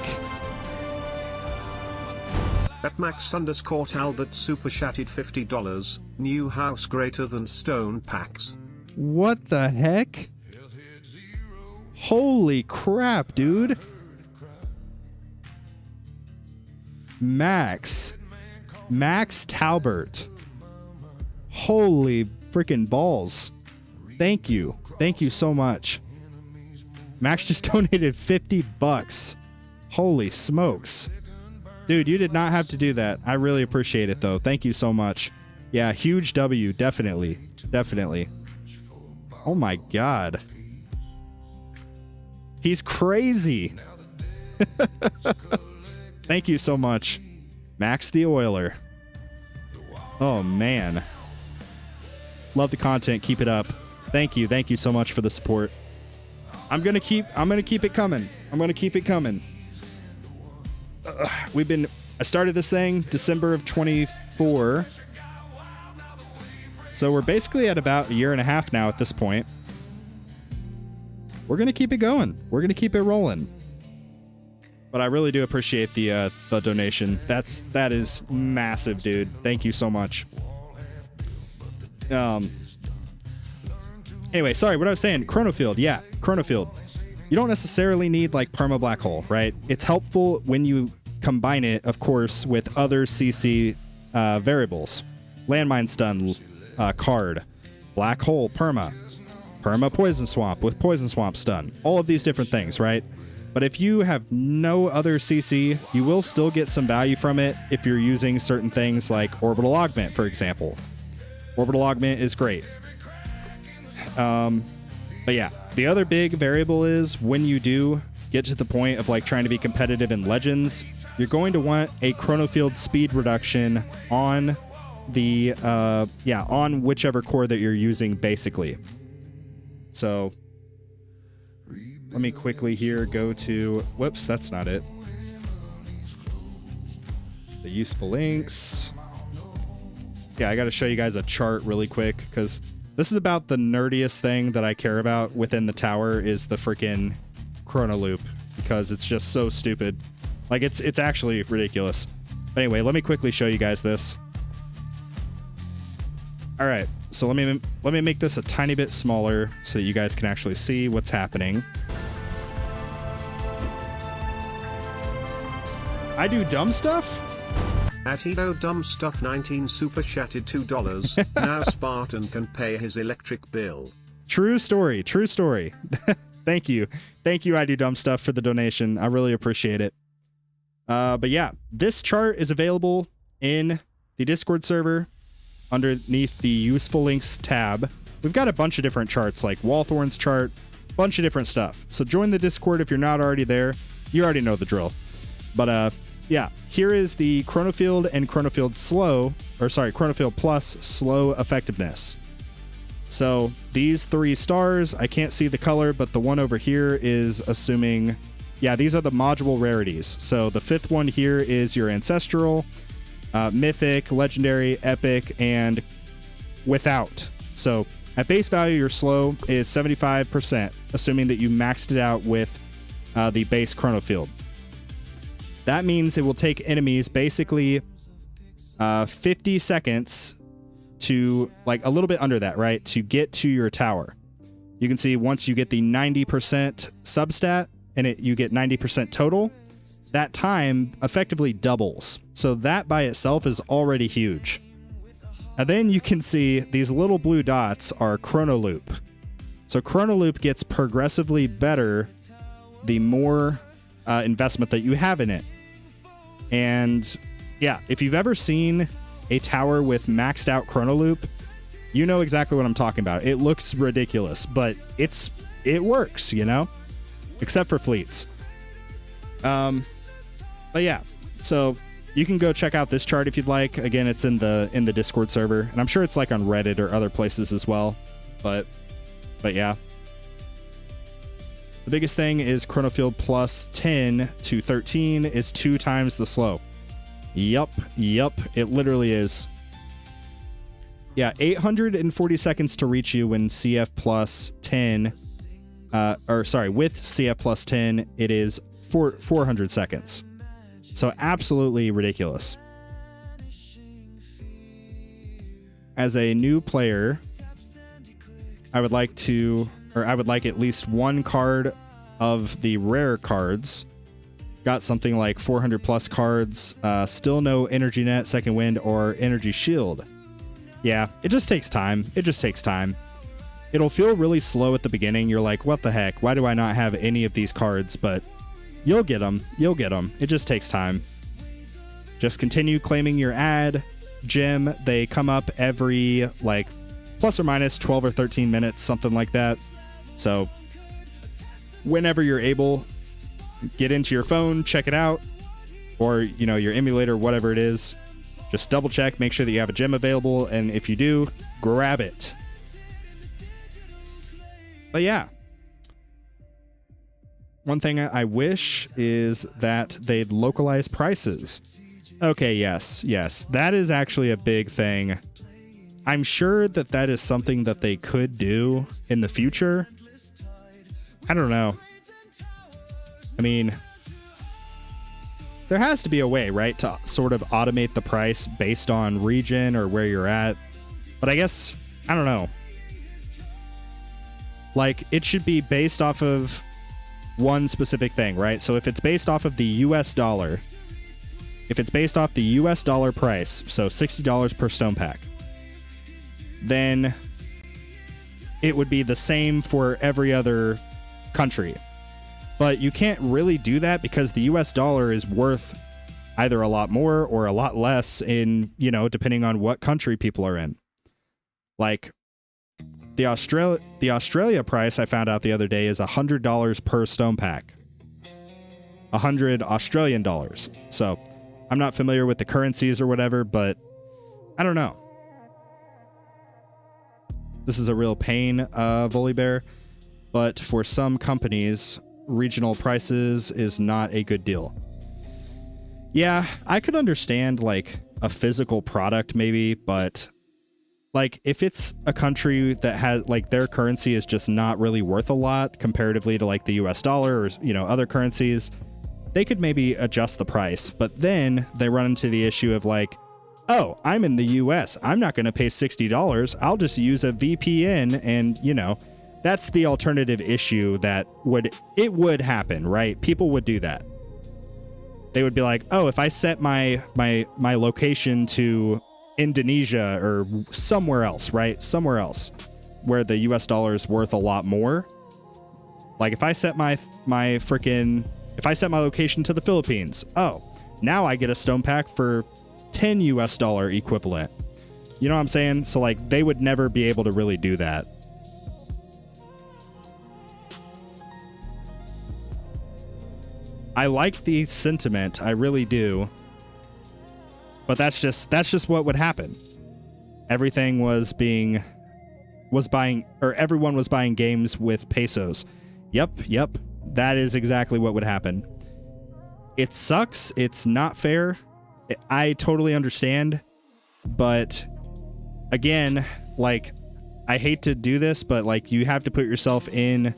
At Max_Albert super chatted $50. New house greater than stone packs. What the heck? Holy crap, dude. Max Talbert. Holy freaking balls. Thank you. Thank you so much. Max just donated $50. Holy smokes. Dude, you did not have to do that. I really appreciate it, though. Thank you so much. Yeah, huge W. Definitely. Definitely. Oh, my God. He's crazy. Thank you so much. Max the Oiler. Oh, man. Love the content. Keep it up. Thank you. Thank you so much for the support. I'm gonna keep it coming. I'm gonna keep it coming. I started this thing December of 24. So we're basically at about a year and a half now at this point. We're going to keep it going. We're going to keep it rolling. But I really do appreciate the donation. That is massive, dude. Thank you so much. Anyway, sorry, what I was saying, Chrono Field. Yeah, Chrono Field. You don't necessarily need like perma black hole, right? It's helpful when you combine it, of course, with other CC variables. Landmine stun, card, black hole, perma poison swamp with poison swamp stun. All of these different things, right? But if you have no other CC, you will still get some value from it if you're using certain things like orbital augment, for example. Orbital augment is great. But yeah, the other big variable is when you do get to the point of like trying to be competitive in Legends, you're going to want a Chrono Field speed reduction on the on whichever core that you're using, basically. So let me quickly here go to, whoops, that's not it. The useful links. Yeah, I got to show you guys a chart really quick because this is about the nerdiest thing that I care about within the tower is the freaking chrono loop because it's just so stupid. Like it's actually ridiculous. But anyway, let me quickly show you guys this. All right, so let me make this a tiny bit smaller so that you guys can actually see what's happening. I do dumb stuff? At Edo Dumb Stuff 19 super chatted $2. Now Spartan can pay his electric bill. True story. True story. Thank you. Thank you, I Do Dumb Stuff, for the donation. I really appreciate it. But yeah, this chart is available in the Discord server underneath the Useful Links tab. We've got a bunch of different charts, like Wallthorn's chart, bunch of different stuff. So join the Discord if you're not already there. You already know the drill. But yeah, here is the Chrono Field and Chrono Field Chrono Field Plus slow effectiveness. So these 3 stars, I can't see the color, but the one over here is assuming, yeah, these are the module rarities. So the 5th one here is your ancestral, mythic, legendary, epic, and without. So at base value, your slow is 75%, assuming that you maxed it out with the base Chrono Field. That means it will take enemies basically 50 seconds to, like, a little bit under that, right, to get to your tower. You can see once you get the 90% substat and you get 90% total, that time effectively doubles. So that by itself is already huge. And then you can see these little blue dots are Chrono Loop. So Chrono Loop gets progressively better the more investment that you have in it. And yeah, if you've ever seen a tower with maxed out Chrono Loop, you know exactly what I'm talking about. It looks ridiculous, but it works, you know? Except for fleets. But yeah, so you can go check out this chart if you'd like. Again, it's in the Discord server, and I'm sure it's like on Reddit or other places as well. But yeah. The biggest thing is Chrono Field plus 10 to 13 is 2 times the slow. Yup, it literally is. Yeah, 840 seconds to reach you when CF plus 10, with CF plus 10, it is 400 seconds. So absolutely ridiculous. As a new player, I would like at least one card of the rare cards. Got something like 400 plus cards. Still no Energy Net, Second Wind, or Energy Shield. Yeah, it just takes time. It'll feel really slow at the beginning. You're like, what the heck? Why do I not have any of these cards? But you'll get them. It just takes time. Just continue claiming your ad gem. They come up every, like, plus or minus 12 or 13 minutes, something like that. So whenever you're able, get into your phone, check it out, or, you know, your emulator, whatever it is. Just double check, make sure that you have a gem available, and if you do, grab it. But yeah. One thing I wish is that they'd localize prices. Okay, yes. That is actually a big thing. I'm sure that is something that they could do in the future. I don't know. I mean, there has to be a way, right, to sort of automate the price based on region or where you're at. But I guess, I don't know. Like, it should be based off of one specific thing, right? So if it's based off of the US dollar, if it's based off the US dollar price, so $60 per stone pack, then it would be the same for every other country. But you can't really do that because the US dollar is worth either a lot more or a lot less in, you know, depending on what country people are in. Like, the Australia price I found out the other day is $100 per stone pack. 100 Australian dollars. So I'm not familiar with the currencies or whatever, but I don't know. This is a real pain, Volibear, but for some companies, regional prices is not a good deal. Yeah, I could understand, like, a physical product maybe, but, like, if it's a country that has, like, their currency is just not really worth a lot comparatively to, like, the US dollar or, you know, other currencies, they could maybe adjust the price. But then they run into the issue of, like, oh, I'm in the US. I'm not going to pay $60. I'll just use a VPN. And, you know, that's the alternative issue that would happen, right? People would do that. they would be like, oh, if I set my location to Indonesia or somewhere else, right? Somewhere else where the US dollar is worth a lot more. Like if I set my location to the Philippines, oh, now I get a stone pack for 10 US dollar equivalent. You know what I'm saying? So like they would never be able to really do that. I like the sentiment, I really do. But that's just what would happen. Everyone was buying games with pesos. Yep. That is exactly what would happen. It sucks. It's not fair. I totally understand. But again, like, I hate to do this, but like, you have to put yourself in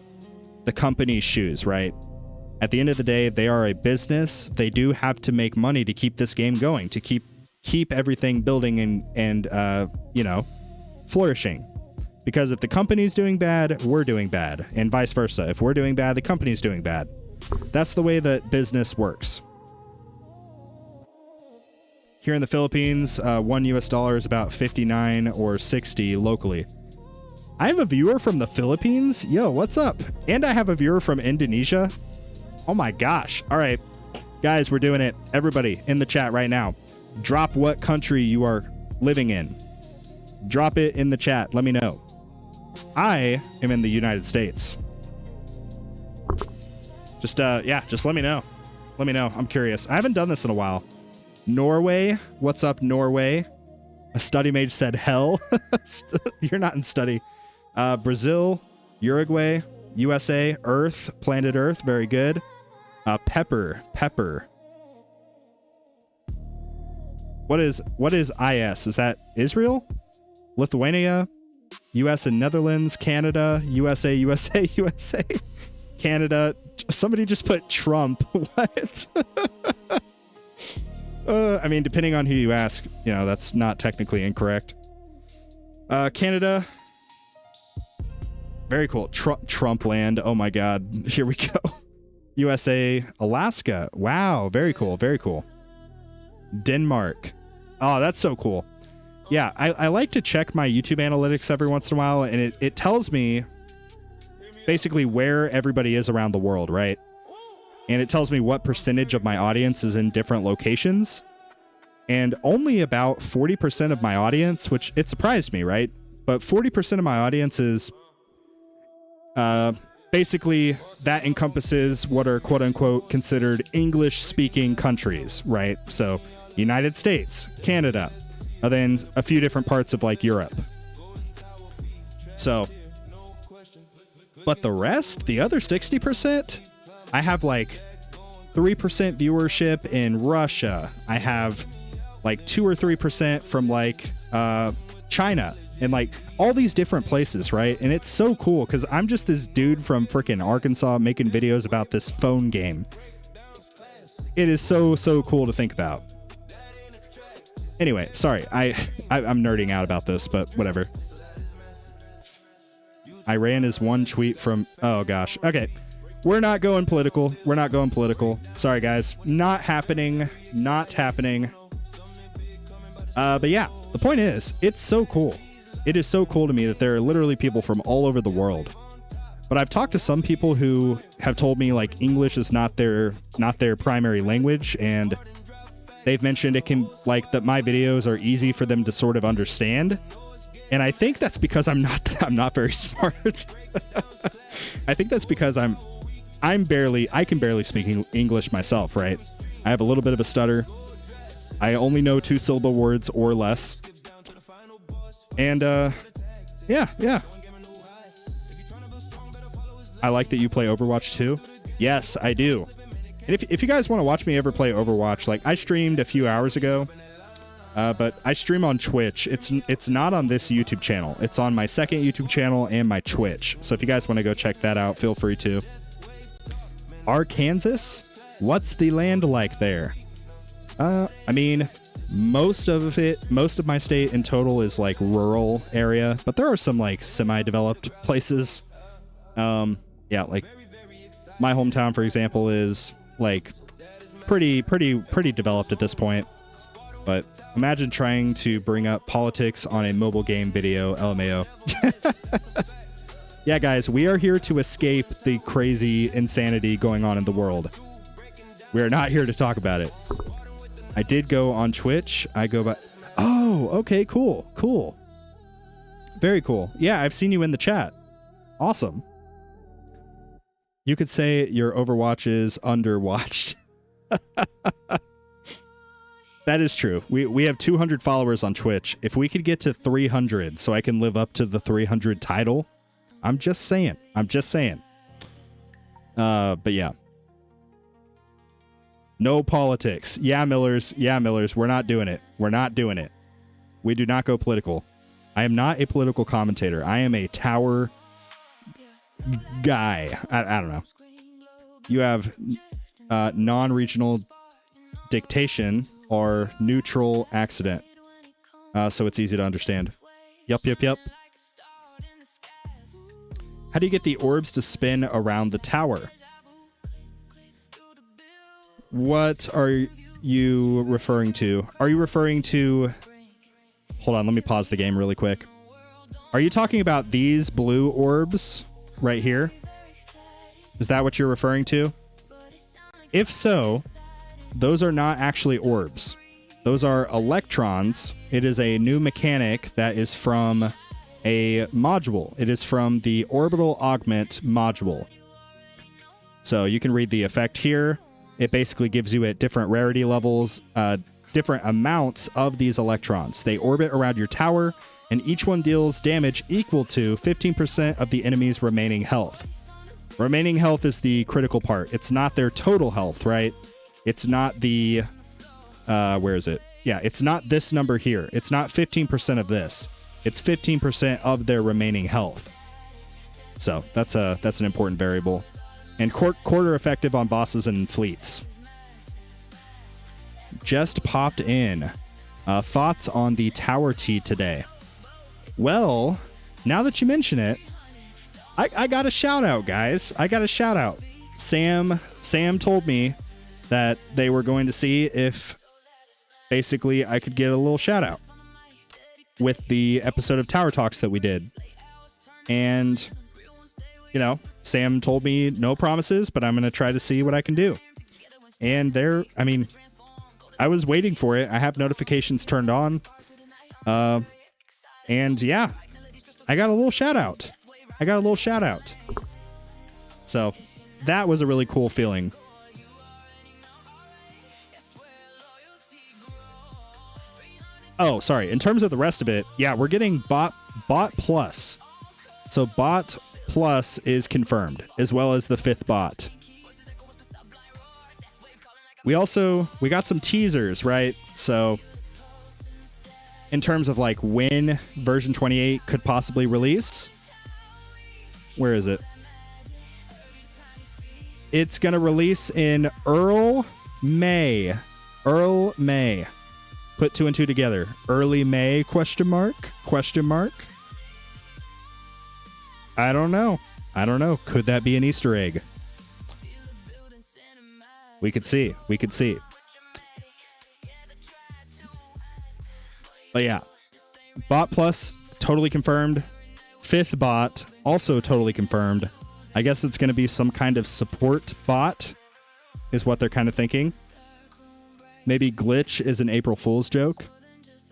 the company's shoes, right? At the end of the day, they are a business. They do have to make money to keep this game going, to keep everything building and flourishing. Because if the company's doing bad, we're doing bad, and vice versa. If we're doing bad, the company's doing bad. That's the way that business works. Here in the Philippines, $1 is about 59 or 60 locally. I have a viewer from the Philippines. Yo, what's up? And I have a viewer from Indonesia. Oh my gosh. All right, guys, we're doing it. Everybody in the chat right now, drop what country you are living in. Drop it in the chat. Let me know. I am in the United States. Just let me know. Let me know. I'm curious. I haven't done this in a while. Norway. What's up, Norway? A study mage said hell. You're not in study. Brazil, Uruguay, USA, Earth, planet Earth. Very good. Pepper. What is IS? Is that Israel? Lithuania? US and Netherlands, Canada, USA, Canada. Somebody just put Trump. What? I mean, depending on who you ask, that's not technically incorrect. Canada. Very cool. Trump land. Oh my God. Here we go. USA, Alaska. Wow. Very cool. Very cool. Denmark. Oh, that's so cool. Yeah, I like to check my YouTube analytics every once in a while, and it tells me basically where everybody is around the world, right? And it tells me what percentage of my audience is in different locations. And only about 40% of my audience, which it surprised me, right? But 40% of my audience is basically that encompasses what are quote unquote considered English-speaking countries, right? So United States, Canada, and then a few different parts of like Europe. So, but the rest, the other 60%, I have like 3% viewership in Russia. I have like 2 or 3% from like China and like all these different places, right? And it's so cool because I'm just this dude from freaking Arkansas making videos about this phone game. It is so cool to think about. Anyway, sorry, I'm nerding out about this, but whatever. Iran is one tweet from... Oh, gosh. Okay. We're not going political. Sorry, guys. Not happening. But yeah, the point is, it's so cool. It is so cool to me that there are literally people from all over the world. But I've talked to some people who have told me, like, English is not their primary language, and... they've mentioned it can, like, that my videos are easy for them to sort of understand. And I think that's because I'm not very smart. I think that's because I can barely speak English myself, right? I have a little bit of a stutter. I only know 2-syllable words or less. And, yeah. I like that you play Overwatch too. Yes, I do. And if you guys want to watch me ever play Overwatch, like I streamed a few hours ago, but I stream on Twitch. It's not on this YouTube channel. It's on my second YouTube channel and my Twitch. So if you guys want to go check that out, feel free to. Arkansas? What's the land like there? I mean, most of my state in total is like rural area, but there are some like semi-developed places. Yeah, like my hometown, for example, is like pretty developed at this point. But imagine trying to bring up politics on a mobile game video, LMAO. Yeah, guys, we are here to escape the crazy insanity going on in the world. We are not here to talk about it. I did go on Twitch. I go by... Oh, okay, cool. Cool. Very cool. Yeah, I've seen you in the chat. Awesome. You could say your Overwatch is underwatched. That is true. We have 200 followers on Twitch. If we could get to 300 so I can live up to the 300 title, I'm just saying. But yeah. No politics. Yeah, Millers. We're not doing it. We do not go political. I am not a political commentator. I am a tower guy. I don't know. You have non-regional dictation or neutral accident. So it's easy to understand. Yup. How do you get the orbs to spin around the tower? What are you referring to? Are you referring to... Hold on, let me pause the game really quick. Are you talking about these blue orbs right here? Is that what you're referring to? If so, those are not actually orbs. Those are electrons. It is a new mechanic that is from a module. It is from the orbital augment module. So you can read the effect here. It basically gives you at different rarity levels, different amounts of these electrons. They orbit around your tower, and each one deals damage equal to 15% of the enemy's remaining health. Remaining health is the critical part. It's not their total health, right? It's not the... where is it? Yeah, it's not this number here. It's not 15% of this. It's 15% of their remaining health. So that's an important variable. And quarter effective on bosses and fleets. Just popped in. Thoughts on the tower T today? Well, now that you mention it, I got a shout out, guys. I got a shout out. Sam told me that they were going to see if basically I could get a little shout out with the episode of Tower Talks that we did. And, you know, Sam told me no promises, but I'm going to try to see what I can do. And I was waiting for it. I have notifications turned on. And yeah, I got a little shout out. So that was a really cool feeling. Oh, sorry. In terms of the rest of it, yeah, we're getting bot plus. So bot plus is confirmed, as well as the 5th bot. We got some teasers, right? So in terms of like when version 28 could possibly release, where is it? It's going to release in Earl May. Put 2 and 2 together. Early May, question mark? I don't know. Could that be an Easter egg? We could see. But yeah. Bot plus, totally confirmed. 5th bot, also totally confirmed. I guess it's going to be some kind of support bot, is what they're kind of thinking. Maybe glitch is an April Fool's joke.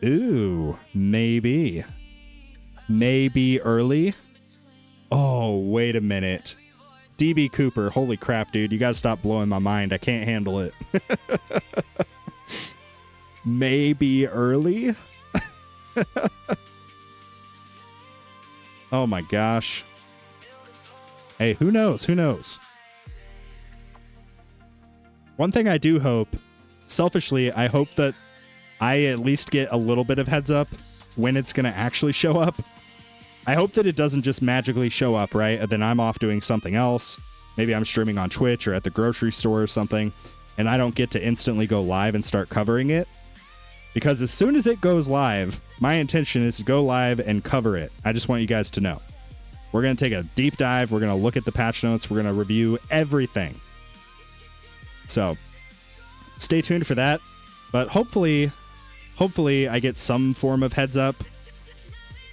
Ooh, maybe. Maybe early. Oh, wait a minute. DB Cooper, holy crap, dude. You gotta stop blowing my mind. I can't handle it. Maybe early? Oh my gosh. Hey, who knows? One thing I do hope, selfishly, I hope that I at least get a little bit of heads up when it's going to actually show up. I hope that it doesn't just magically show up, right? And then I'm off doing something else. Maybe I'm streaming on Twitch or at the grocery store or something, and I don't get to instantly go live and start covering it. Because as soon as it goes live, my intention is to go live and cover it. I just want you guys to know. We're going to take a deep dive. We're going to look at the patch notes. We're going to review everything. So, stay tuned for that. But hopefully I get some form of heads up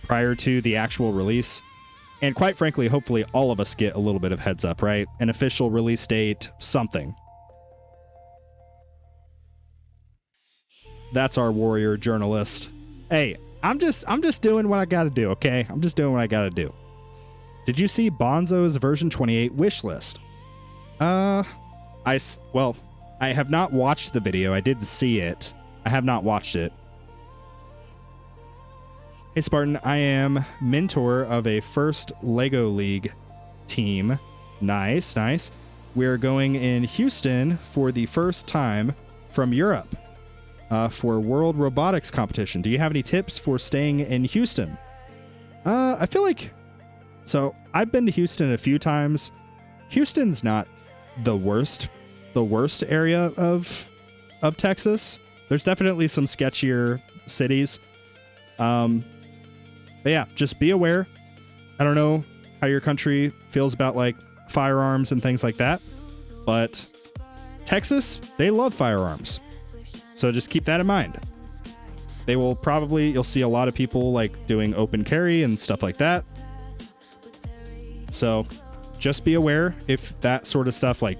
prior to the actual release. And quite frankly, hopefully all of us get a little bit of heads up, right? An official release date, something. That's our warrior journalist. Hey, I'm just doing what I gotta do, okay? I'm just doing what I gotta do. Did you see Bonzo's version 28 wish list? Well, I have not watched the video. I did see it. I have not watched it. Hey, Spartan, I am mentor of a first LEGO League team. Nice, nice. We're going in Houston for the first time from Europe for World Robotics Competition. Do you have any tips for staying in Houston? I feel like... So, I've been to Houston a few times. Houston's not the worst area of Texas. There's definitely some sketchier cities. But yeah, just be aware. I don't know how your country feels about like firearms and things like that, but Texas, they love firearms. So just keep that in mind. You'll see a lot of people like doing open carry and stuff like that. So just be aware if that sort of stuff like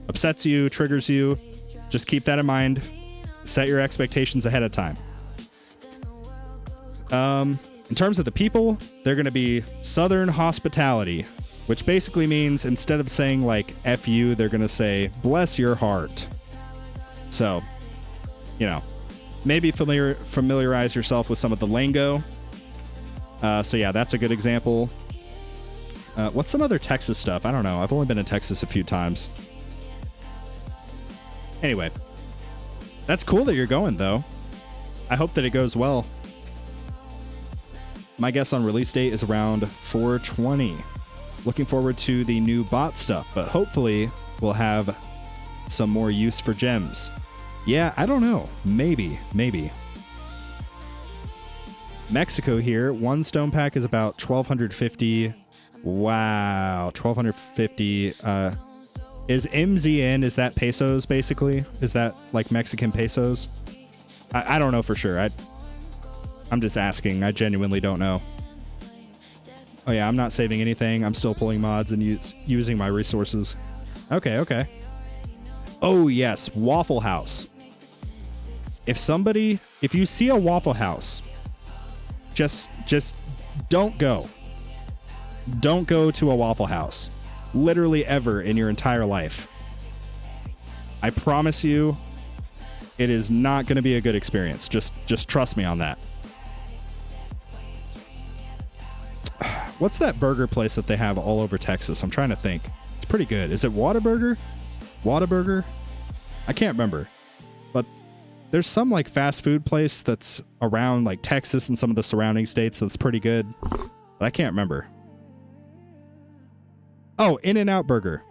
upsets you, triggers you, just keep that in mind. Set your expectations ahead of time. In terms of the people, they're going to be Southern hospitality, which basically means instead of saying like F you, they're going to say bless your heart. So, maybe familiarize yourself with some of the lingo. So yeah, that's a good example. What's some other Texas stuff? I don't know. I've only been to Texas a few times. Anyway, that's cool that you're going, though. I hope that it goes well. My guess on release date is around 4/20. Looking forward to the new bot stuff, but hopefully we'll have some more use for gems. Yeah, I don't know. Maybe. Mexico here. One stone pack is about 1,250. Wow, 1,250. Is MZN, is that pesos, basically? Is that like Mexican pesos? I don't know for sure. I'm just asking. I genuinely don't know. Oh yeah, I'm not saving anything. I'm still pulling mods and using my resources. Okay. Oh yes, Waffle House. If you see a Waffle House, just don't go. Don't go to a Waffle House. Literally ever in your entire life. I promise you, it is not going to be a good experience. Just trust me on that. What's that burger place that they have all over Texas? I'm trying to think. It's pretty good. Is it Whataburger? Whataburger? I can't remember. But there's some like fast food place that's around like Texas and some of the surrounding states that's pretty good. But I can't remember. Oh, In-N-Out Burger.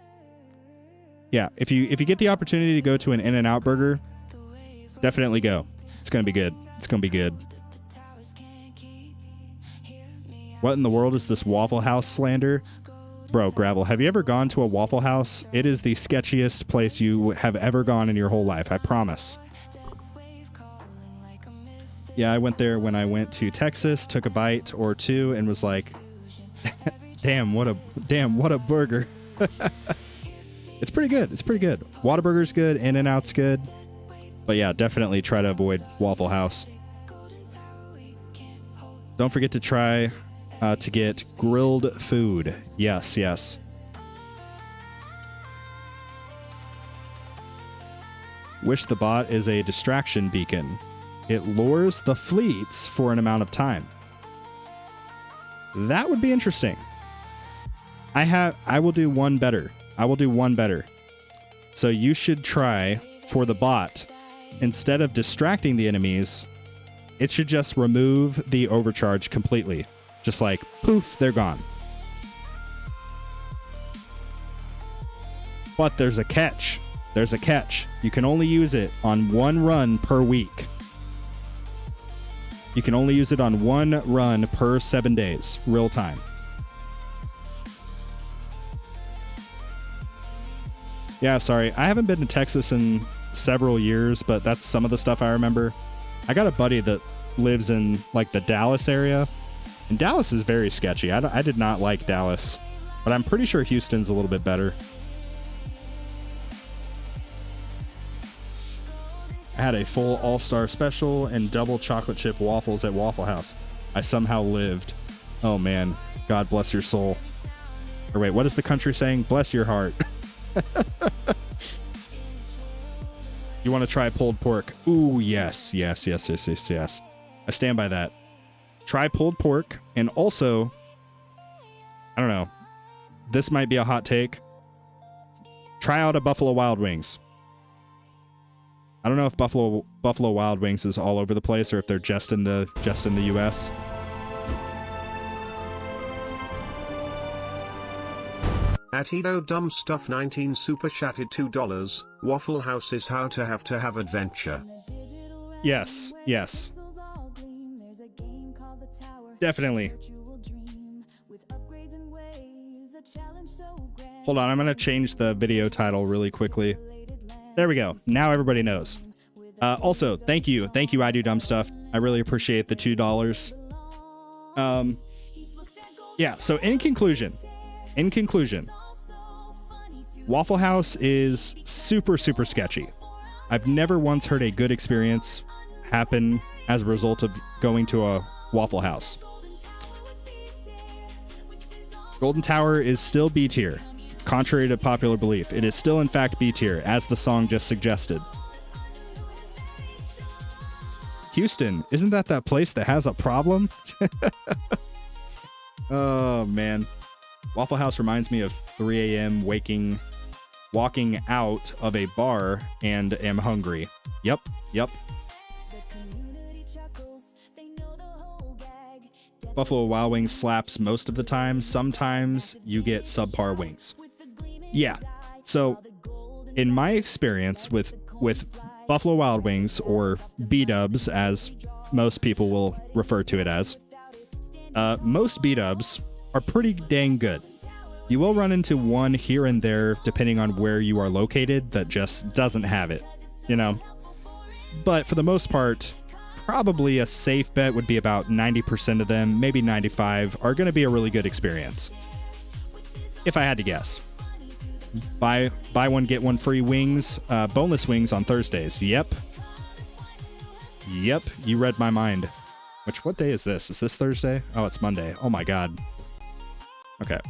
Yeah, if you get the opportunity to go to an In-N-Out Burger, definitely go. It's going to be good. It's going to be good. What in the world is this Waffle House slander? Bro, Gravel, have you ever gone to a Waffle House? It is the sketchiest place you have ever gone in your whole life, I promise. Yeah, I went there when I went to Texas, took a bite or two, and was like, damn, what a burger. It's pretty good. It's pretty good. Whataburger's good. In-N-Out's good. But yeah, definitely try to avoid Waffle House. Don't forget to try to get grilled food. Yes. Wish the bot is a distraction beacon. It lures the fleets for an amount of time. That would be interesting. I will do one better. So you should try for the bot, instead of distracting the enemies, it should just remove the overcharge completely. Just like, poof, they're gone. But there's a catch. You can only use it on one run per week. You can only use it on one run per 7 days, real time. Yeah, sorry. I haven't been to Texas in several years, but that's some of the stuff I remember. I got a buddy that lives in like the Dallas area, and Dallas is very sketchy. I did not like Dallas, but I'm pretty sure Houston's a little bit better. I had a full all-star special and double chocolate chip waffles at Waffle House. I somehow lived. Oh man, God bless your soul. Or wait, what is the country saying? Bless your heart. You want to try pulled pork? Ooh, yes. I stand by that. Try pulled pork, and also, I don't know, this might be a hot take. Try out a Buffalo Wild Wings. I don't know if Buffalo Wild Wings is all over the place or if they're just in the US. At Edo Dumb Stuff 19 super chatted $2. Waffle House is how to have adventure. Yes. Definitely. Hold on, I'm going to change the video title really quickly. There we go. Now everybody knows. Also, thank you, I Do Dumb Stuff. I really appreciate the $2. Yeah, so in conclusion, Waffle House is super sketchy. I've never once heard a good experience happen as a result of going to a Waffle House. Golden Tower is still B tier. Contrary to popular belief, it is still in fact B tier, as the song just suggested. Houston, isn't that place that has a problem? Oh man. Waffle House reminds me of 3 a.m. walking out of a bar and am hungry. Yep. Buffalo Wild Wings slaps most of the time. Sometimes you get subpar wings. Yeah. So, in my experience with Buffalo Wild Wings, or B-dubs as most people will refer to it as, most B-dubs are pretty dang good. You will run into one here and there depending on where you are located that just doesn't have it, you know? But for the most part, probably a safe bet would be about 90% of them, maybe 95, are going to be a really good experience. If I had to guess. Buy one, get one free wings, boneless wings on Thursdays. Yep, you read my mind. What day is this? Is this Thursday? Oh, it's Monday. Oh my God. Okay.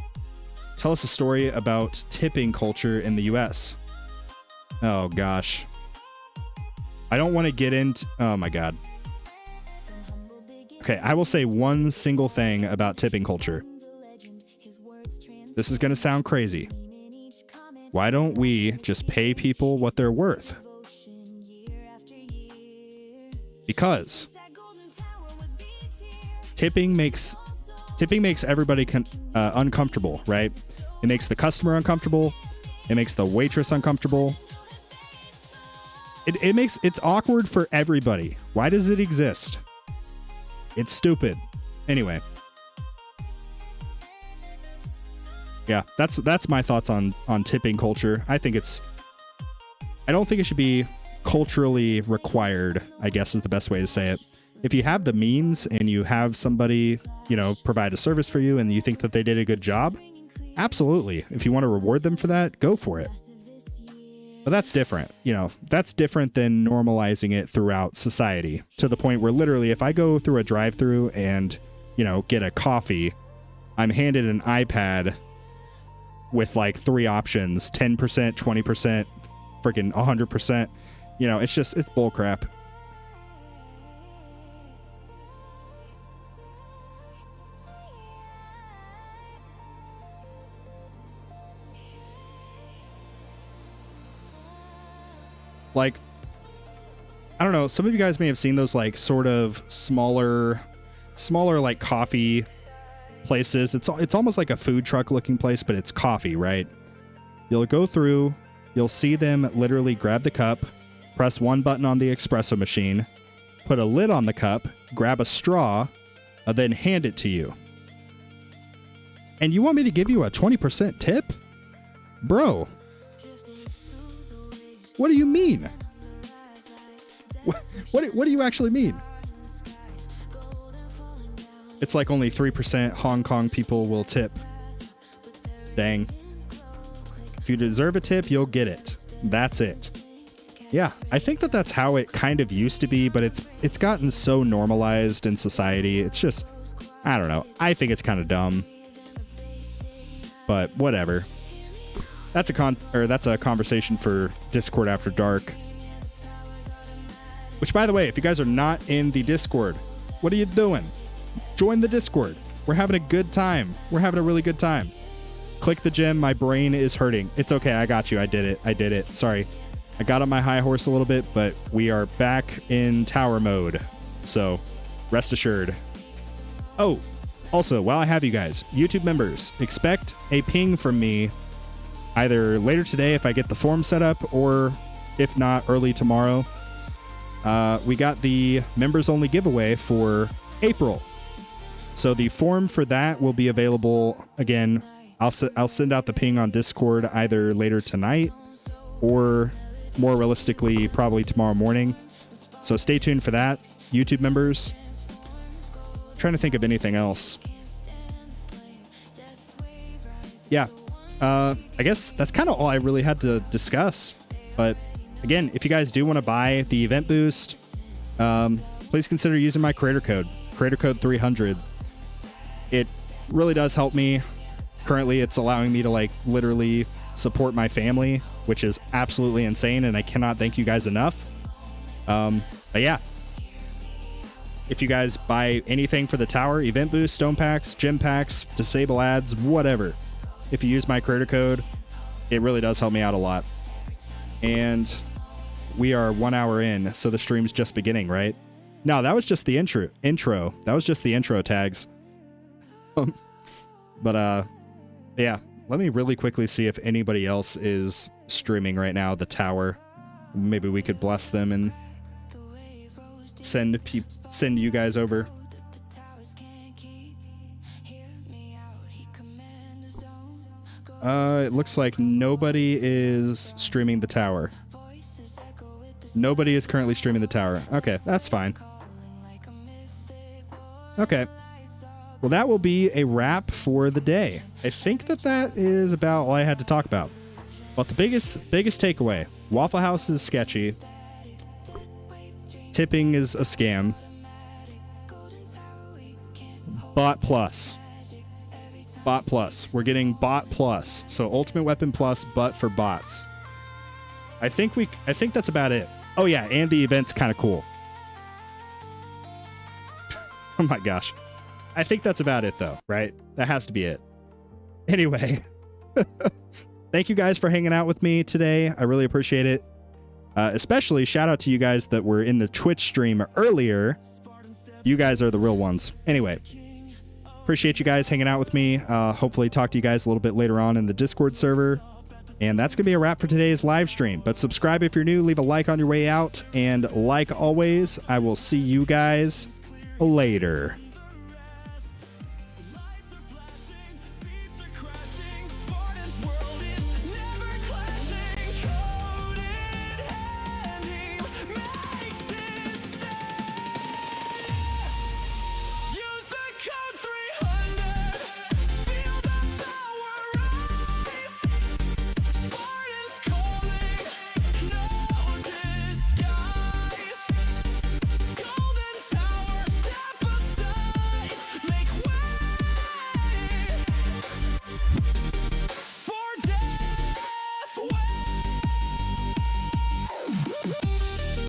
Tell us a story about tipping culture in the US. Oh gosh. I don't want to get into... Oh my God. Okay, I will say one single thing about tipping culture. This is going to sound crazy. Why don't we just pay people what they're worth? Because tipping makes everybody uncomfortable, right? It makes the customer uncomfortable. It makes the waitress uncomfortable. It's awkward for everybody. Why does it exist? It's stupid. Anyway. Yeah, that's my thoughts on tipping culture. I don't think it should be culturally required, I guess is the best way to say it. If you have the means and you have somebody, provide a service for you and you think that they did a good job, absolutely. If you want to reward them for that, go for it. But that's different. That's different than normalizing it throughout society to the point where literally if I go through a drive-through and, get a coffee, I'm handed an iPad with like 3 options, 10%, 20%, freaking 100%. It's bullcrap. Like, I don't know, some of you guys may have seen those like sort of smaller like coffee places. It's almost like a food truck looking place, but it's coffee, right? You'll go through, you'll see them literally grab the cup, press one button on the espresso machine, put a lid on the cup, grab a straw, and then hand it to you. And you want me to give you a 20% tip? Bro. What do you mean? What do you actually mean? It's like only 3% Hong Kong people will tip. Dang. If you deserve a tip, you'll get it. That's it. Yeah, I think that's how it kind of used to be, but it's gotten so normalized in society. It's just, I don't know. I think it's kind of dumb. But whatever. That's a conversation for Discord After Dark. Which, by the way, if you guys are not in the Discord, what are you doing? Join the Discord. We're having a good time. We're having a really good time. Click the gem. My brain is hurting. It's okay. I got you. I did it. Sorry. I got on my high horse a little bit, but we are back in tower mode. So rest assured. Oh, also, while I have you guys, YouTube members, expect a ping from me either later today if I get the form set up, or if not, early tomorrow. We got the members only giveaway for April. So the form for that will be available again. I'll send out the ping on Discord either later tonight or more realistically probably tomorrow morning. So stay tuned for that, YouTube members. I'm trying to think of anything else. Yeah. I guess that's kind of all I really had to discuss. But again, if you guys do want to buy the event boost, please consider using my creator code 300. It really does help me. Currently, it's allowing me to like literally support my family, which is absolutely insane, and I cannot thank you guys enough. But yeah, if you guys buy anything for the tower, event boost, stone packs, gem packs, disable ads, whatever, if you use my creator code, it really does help me out a lot. And we are 1 hour in, so the stream's just beginning, right? No, that was just the intro. That was just the intro tags. But yeah, let me really quickly see if anybody else is streaming right now, the tower. Maybe we could bless them and send you guys over. It looks like nobody is streaming the tower. Nobody is currently streaming the tower. Okay, that's fine. Okay. Well, that will be a wrap for the day. I think that is about all I had to talk about. But the biggest takeaway, Waffle House is sketchy. Tipping is a scam. Bot Plus. Bot Plus. We're getting Bot Plus. So Ultimate Weapon Plus, but for bots. I think that's about it. Oh yeah, and the event's kind of cool. Oh my gosh. I think that's about it though, right? That has to be it. Anyway. Thank you guys for hanging out with me today. I really appreciate it. Especially shout out to you guys that were in the Twitch stream earlier. You guys are the real ones. Anyway. Appreciate you guys hanging out with me. Hopefully talk to you guys a little bit later on in the Discord server. And that's going to be a wrap for today's live stream. But subscribe if you're new. Leave a like on your way out. And like always, I will see you guys later.